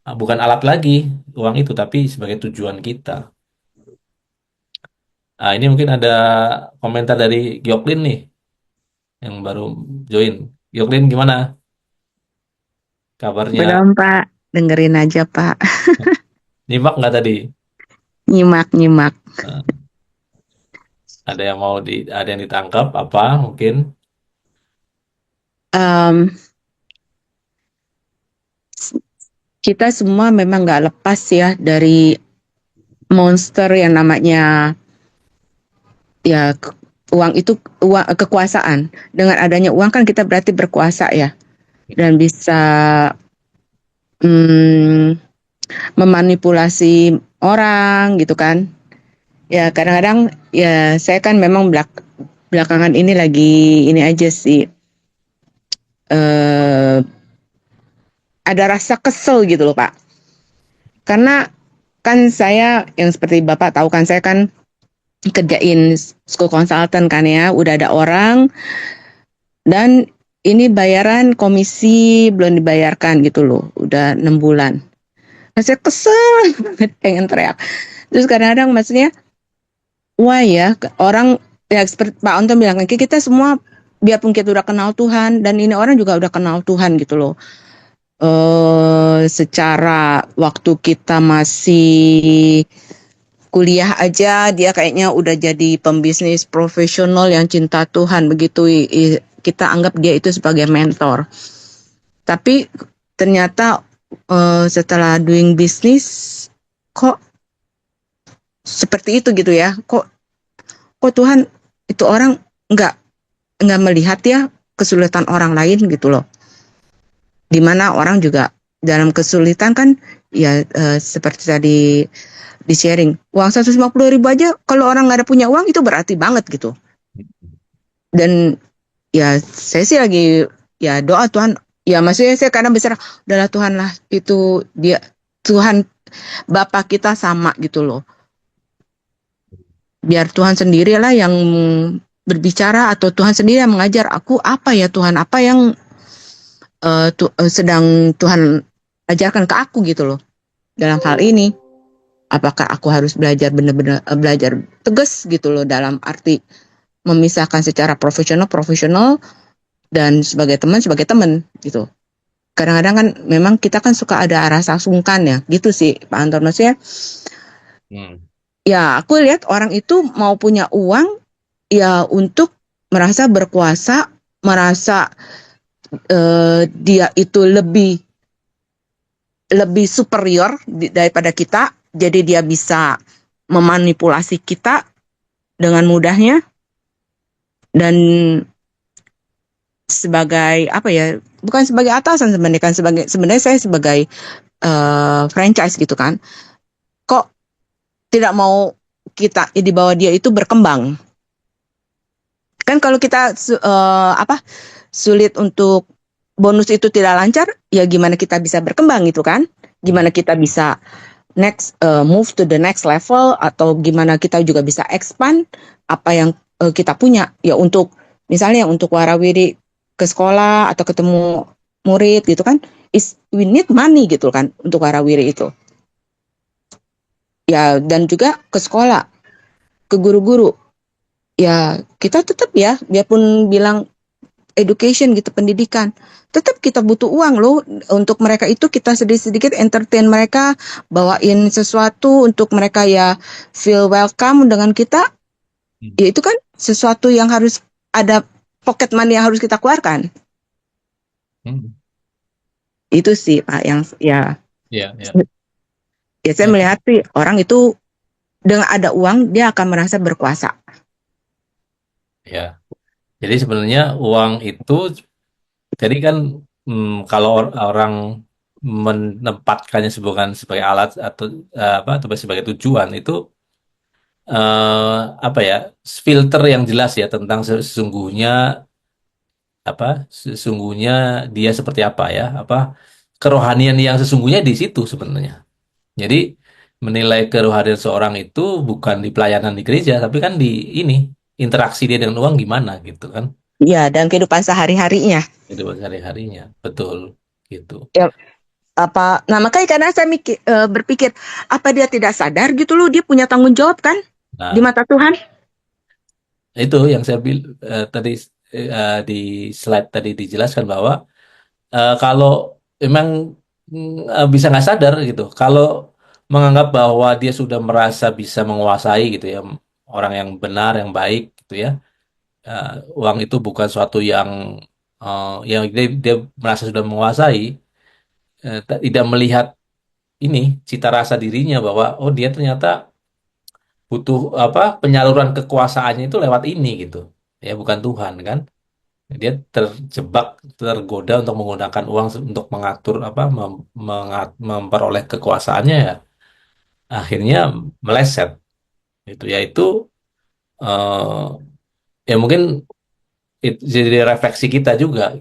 bukan alat lagi uang itu tapi sebagai tujuan kita. Nah, ini mungkin ada komentar dari Gioklin nih yang baru join. Gioklin gimana kabarnya? Belum Pak, dengerin aja Pak. Nyimak nggak tadi? Nyimak-nyimak. Nah, ada yang mau ada yang ditangkap apa mungkin? Em, kita semua memang nggak lepas ya dari monster yang namanya ya uang itu, uang kekuasaan. Dengan adanya uang kan kita berarti berkuasa ya, dan bisa mm, memanipulasi orang gitu kan. Ya kadang-kadang ya saya kan memang belakangan ini lagi ini aja sih, eh ada rasa kesel gitu loh Pak. Karena kan saya yang seperti Bapak tahu kan, saya kan kerjain school consultant kan ya, udah ada orang dan ini bayaran komisi belum dibayarkan gitu loh, udah 6 bulan. Nah, saya kesel banget, pengen teriak. Terus kadang-kadang maksudnya, wah ya, orang ya seperti Pak Anton bilang, kita semua biarpun kita udah kenal Tuhan, dan ini orang juga udah kenal Tuhan gitu loh. Secara waktu kita masih kuliah aja, dia kayaknya udah jadi pembisnis profesional yang cinta Tuhan, begitu kita anggap dia itu sebagai mentor. Tapi ternyata setelah doing bisnis, kok seperti itu gitu ya, kok Tuhan itu orang nggak melihat ya kesulitan orang lain gitu loh, dimana orang juga dalam kesulitan kan ya, seperti tadi di sharing, uang 150.000 aja kalau orang nggak ada punya uang itu berarti banget gitu. Dan ya saya sih lagi ya doa Tuhan, ya maksudnya saya kadang besar, udahlah Tuhan lah, itu dia Tuhan Bapa kita sama gitu loh, biar Tuhan sendirilah yang berbicara, atau Tuhan sendiri yang mengajar aku apa ya Tuhan, apa yang sedang Tuhan ajarkan ke aku gitu loh dalam hal ini. Apakah aku harus belajar benar-benar belajar tegas gitu loh, dalam arti memisahkan secara profesional dan sebagai teman gitu. Kadang-kadang kan memang kita kan suka ada rasa sungkan ya gitu sih Pak Antonos ya. Ya aku lihat orang itu mau punya uang ya untuk merasa berkuasa, merasa dia itu lebih superior daripada kita, jadi dia bisa memanipulasi kita dengan mudahnya. Dan sebagai apa ya, bukan sebagai atasan sebenarnya, kan sebenarnya saya sebagai franchise gitu kan, kok tidak mau kita di bawah dia itu berkembang. Kan kalau kita sulit untuk bonus itu tidak lancar, ya gimana kita bisa berkembang gitu kan? Gimana kita bisa move to the next level, atau gimana kita juga bisa expand apa yang kita punya ya, untuk misalnya untuk warawiri ke sekolah atau ketemu murid gitu kan, we need money gitu kan untuk warawiri itu ya, dan juga ke sekolah, ke guru-guru ya, kita tetap ya, biarpun bilang education gitu, pendidikan, tetap kita butuh uang loh untuk mereka itu, kita sedikit-sedikit entertain mereka, bawain sesuatu untuk mereka ya feel welcome dengan kita. Ya itu kan sesuatu yang harus ada pocket money yang harus kita keluarkan. Itu sih Pak yang ya saya melihat sih orang itu dengan ada uang dia akan merasa berkuasa. Ya, jadi sebenarnya uang itu, jadi kan kalau orang menempatkannya sebagai alat atau sebagai tujuan itu, apa ya, filter yang jelas ya tentang sesungguhnya dia seperti apa ya, kerohanian yang sesungguhnya di situ sebenarnya. Jadi menilai kerohanian seorang itu bukan di pelayanan di gereja, tapi kan di ini, interaksi dia dengan uang gimana gitu kan. Iya, dan kehidupan sehari-harinya. Kehidupan sehari-harinya, betul gitu. Ya, nah makanya karena saya berpikir, apa dia tidak sadar gitu loh, dia punya tanggung jawab kan di mata Tuhan. Itu yang saya tadi di slide tadi dijelaskan bahwa kalau memang bisa nggak sadar gitu, kalau menganggap bahwa dia sudah merasa bisa menguasai gitu ya, orang yang benar, yang baik gitu ya, uang itu bukan suatu yang dia merasa sudah menguasai, tidak melihat ini cita rasa dirinya bahwa oh dia ternyata butuh penyaluran kekuasaannya itu lewat ini gitu ya, bukan Tuhan kan. Dia terjebak, tergoda untuk menggunakan uang untuk mengatur memperoleh kekuasaannya ya, akhirnya meleset itu, yaitu ya mungkin itu jadi refleksi kita juga.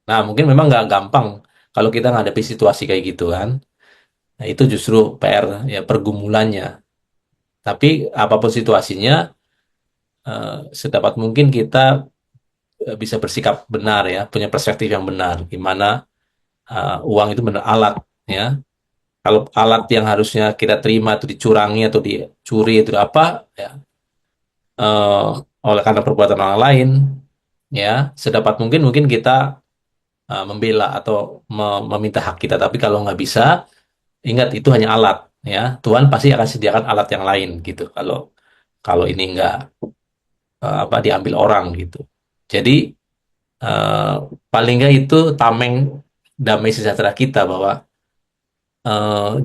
Nah mungkin memang nggak gampang kalau kita ngadepi situasi kayak gitu kan. Nah itu justru PR ya, pergumulannya. Tapi apapun situasinya, sedapat mungkin kita bisa bersikap benar ya, punya perspektif yang benar, gimana uang itu benar alat ya. Kalau alat yang harusnya kita terima itu dicurangi atau dicuri itu apa ya, eh, oleh karena perbuatan orang lain ya, sedapat mungkin mungkin kita membela atau meminta hak kita. Tapi kalau nggak bisa, ingat itu hanya alat ya. Tuhan pasti akan sediakan alat yang lain gitu. Kalau kalau ini nggak apa diambil orang gitu. Jadi eh, paling nggak itu tameng damai sejahtera kita bahwa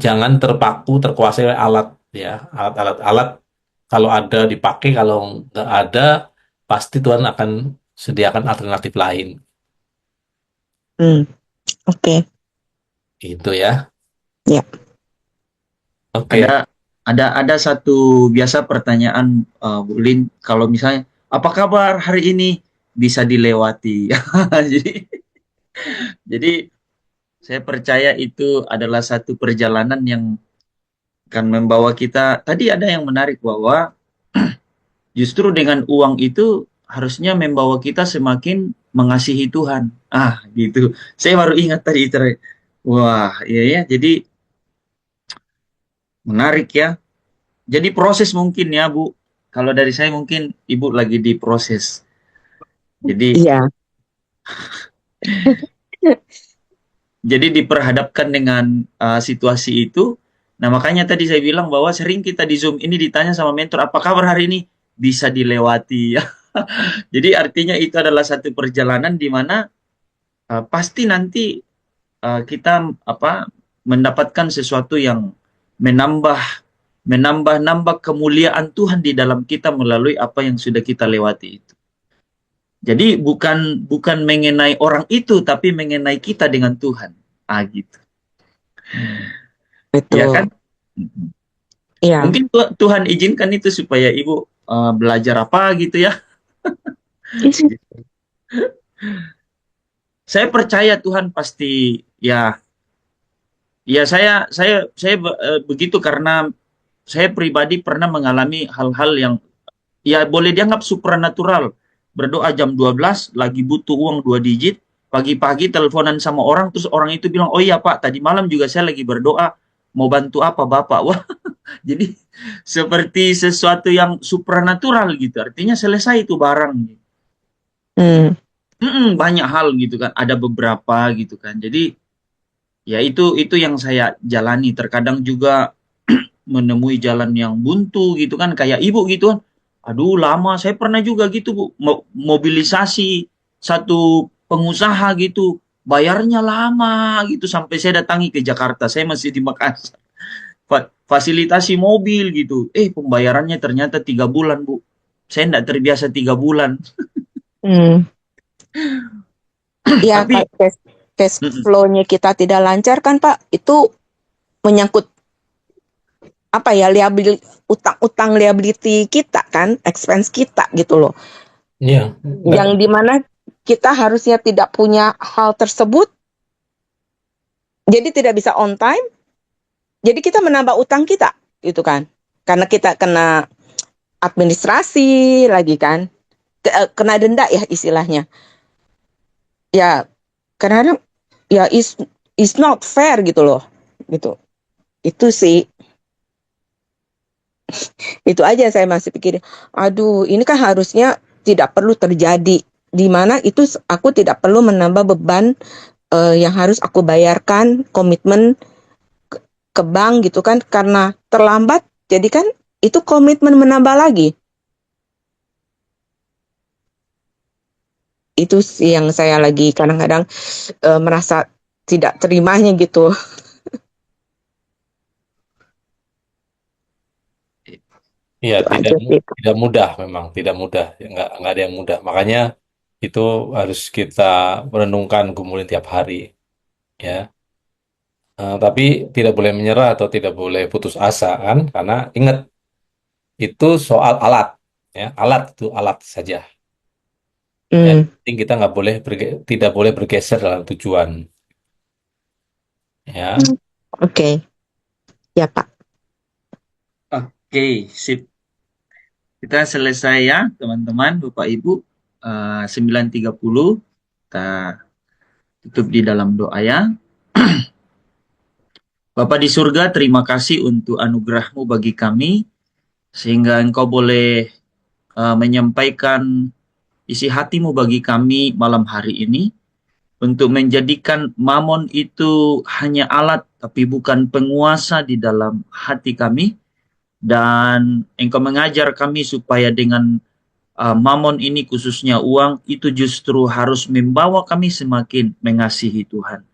jangan terpaku terkuasai oleh alat ya, alat-alat kalau ada dipakai, kalau nggak ada pasti Tuhan akan sediakan alternatif lain. Hmm, oke. Itu ya. Ya. Oke. Ada satu biasa pertanyaan, Bu Lin, kalau misalnya apa kabar hari ini, bisa dilewati. Jadi saya percaya itu adalah satu perjalanan yang akan membawa kita. Tadi ada yang menarik bahwa justru dengan uang itu harusnya membawa kita semakin mengasihi Tuhan. Gitu. Saya baru ingat tadi itu. Wah, iya ya. Jadi menarik ya. Jadi proses mungkin ya, Bu. Kalau dari saya mungkin Ibu lagi di proses. Jadi Iya. jadi diperhadapkan dengan situasi itu. Nah, makanya tadi saya bilang bahwa sering kita di Zoom ini ditanya sama mentor, apa kabar hari ini? Bisa dilewati. Jadi artinya itu adalah satu perjalanan di mana pasti nanti kita mendapatkan sesuatu yang menambah menambah kemuliaan Tuhan di dalam kita melalui apa yang sudah kita lewati itu. Jadi bukan mengenai orang itu, tapi mengenai kita dengan Tuhan. Gitu. Ya kan? Betul. Iya. Mungkin Tuhan izinkan itu supaya Ibu belajar apa gitu ya. Saya percaya Tuhan pasti ya. Ya saya begitu karena saya pribadi pernah mengalami hal-hal yang ya boleh dianggap supranatural. Berdoa jam 12 lagi butuh uang 2 digit, pagi-pagi teleponan sama orang, terus orang itu bilang, oh iya Pak, tadi malam juga saya lagi berdoa, mau bantu apa Bapak? Wah, jadi seperti sesuatu yang supranatural gitu, artinya selesai itu barang. Hmm. Banyak hal gitu kan, ada beberapa gitu kan. Jadi ya itu yang saya jalani. Terkadang juga menemui jalan yang buntu gitu kan, kayak Ibu gitu kan. Aduh lama, saya pernah juga gitu Bu, mobilisasi satu pengusaha gitu, bayarnya lama gitu sampai saya datangi ke Jakarta, saya masih di Makassar. Fasilitasi mobil gitu, pembayarannya ternyata 3 bulan Bu. Saya tidak terbiasa 3 bulan. Hmm. Ya, Tapi kalau cash flow-nya kita tidak lancar kan Pak, itu menyangkut apa ya, utang liability kita kan, expense kita gitu loh. Iya. Yang dimana kita harusnya tidak punya hal tersebut, jadi tidak bisa on time, jadi kita menambah utang kita gitu kan, karena kita kena administrasi lagi kan, kena denda ya istilahnya. Ya kadang-kadang ya is not fair gitu loh, gitu. Itu sih, itu aja saya masih pikirin. Aduh, ini kan harusnya tidak perlu terjadi, di mana itu aku tidak perlu menambah beban yang harus aku bayarkan, komitmen ke bank gitu kan, karena terlambat, jadi kan itu komitmen menambah lagi. Itu sih yang saya lagi kadang-kadang merasa tidak terimanya gitu. Iya, Itu aja sih. tidak mudah memang, tidak mudah. Ya, nggak ada yang mudah. Makanya itu harus kita renungkan, gumulin tiap hari. Ya, tapi tidak boleh menyerah atau tidak boleh putus asa kan? Karena ingat itu soal alat. Ya, alat itu alat saja. Ya, yang Hmm, penting kita nggak boleh tidak boleh bergeser dalam tujuan. Ya, oke. Ya Pak. oke, sip. Kita selesai ya, teman-teman, Bapak Ibu. 9:30. Kita tutup di dalam doa ya. Bapa di surga, terima kasih untuk anugerah-Mu bagi kami, sehingga Engkau boleh menyampaikan isi hati-Mu bagi kami malam hari ini, untuk menjadikan mamon itu hanya alat, tapi bukan penguasa di dalam hati kami. Dan Engkau mengajar kami supaya dengan mamon ini, khususnya uang, itu justru harus membawa kami semakin mengasihi Tuhan.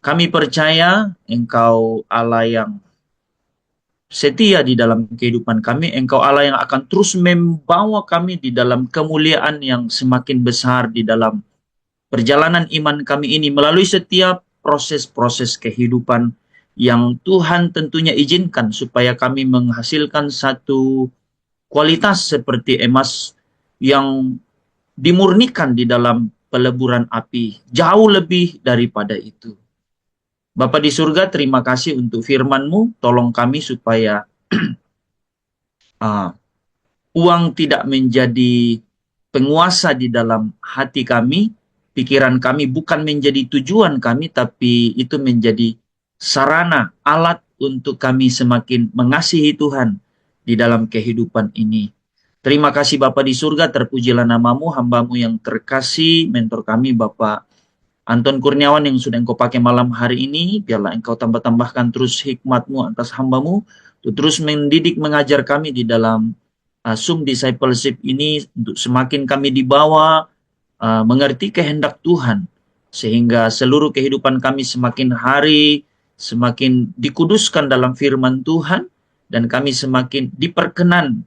Kami percaya Engkau Allah yang setia di dalam kehidupan kami. Engkau Allah yang akan terus membawa kami di dalam kemuliaan yang semakin besar di dalam perjalanan iman kami ini, melalui setiap proses-proses kehidupan yang Tuhan tentunya izinkan supaya kami menghasilkan satu kualitas seperti emas yang dimurnikan di dalam peleburan api, jauh lebih daripada itu. Bapa di surga, terima kasih untuk firman-Mu. Tolong kami supaya uang tidak menjadi penguasa di dalam hati kami, pikiran kami bukan menjadi tujuan kami, tapi itu menjadi sarana, alat untuk kami semakin mengasihi Tuhan di dalam kehidupan ini. Terima kasih Bapa di surga, terpujilah nama-Mu, hamba-Mu yang terkasih, mentor kami Bapak Anton Kurniawan yang sudah Engkau pakai malam hari ini. Biarlah Engkau tambah-tambahkan terus hikmat-Mu atas hamba-Mu, untuk terus mendidik, mengajar kami di dalam Zoom Discipleship ini, untuk semakin kami dibawa mengerti kehendak Tuhan, sehingga seluruh kehidupan kami semakin hari semakin dikuduskan dalam firman Tuhan, dan kami semakin diperkenan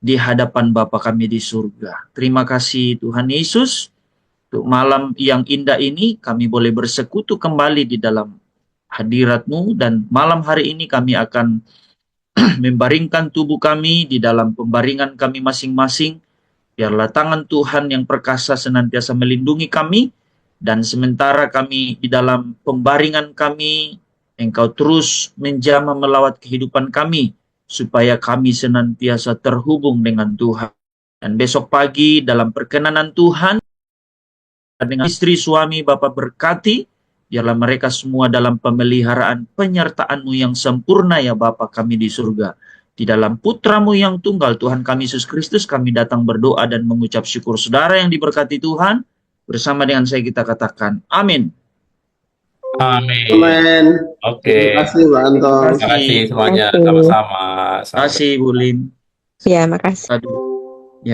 di hadapan Bapa kami di surga. Terima kasih Tuhan Yesus, untuk malam yang indah ini kami boleh bersekutu kembali di dalam hadirat-Mu, dan malam hari ini kami akan membaringkan tubuh kami di dalam pembaringan kami masing-masing. Biarlah tangan Tuhan yang perkasa senantiasa melindungi kami, dan sementara kami di dalam pembaringan kami, Engkau terus menjamah melawat kehidupan kami, supaya kami senantiasa terhubung dengan Tuhan. Dan besok pagi dalam perkenanan Tuhan, dengan istri, suami, Bapa berkati, biarlah mereka semua dalam pemeliharaan penyertaan-Mu yang sempurna ya Bapa kami di surga. Di dalam Putra-Mu yang tunggal, Tuhan kami Yesus Kristus, kami datang berdoa dan mengucap syukur. Saudara yang diberkati Tuhan, bersama dengan saya kita katakan, amin. Amin. Amin. Oke. Terima kasih Pak Anton. Terima kasih semuanya. Terima kasih. Sama-sama. Terima kasih Bu Lim. Ya, makasih. Aduh.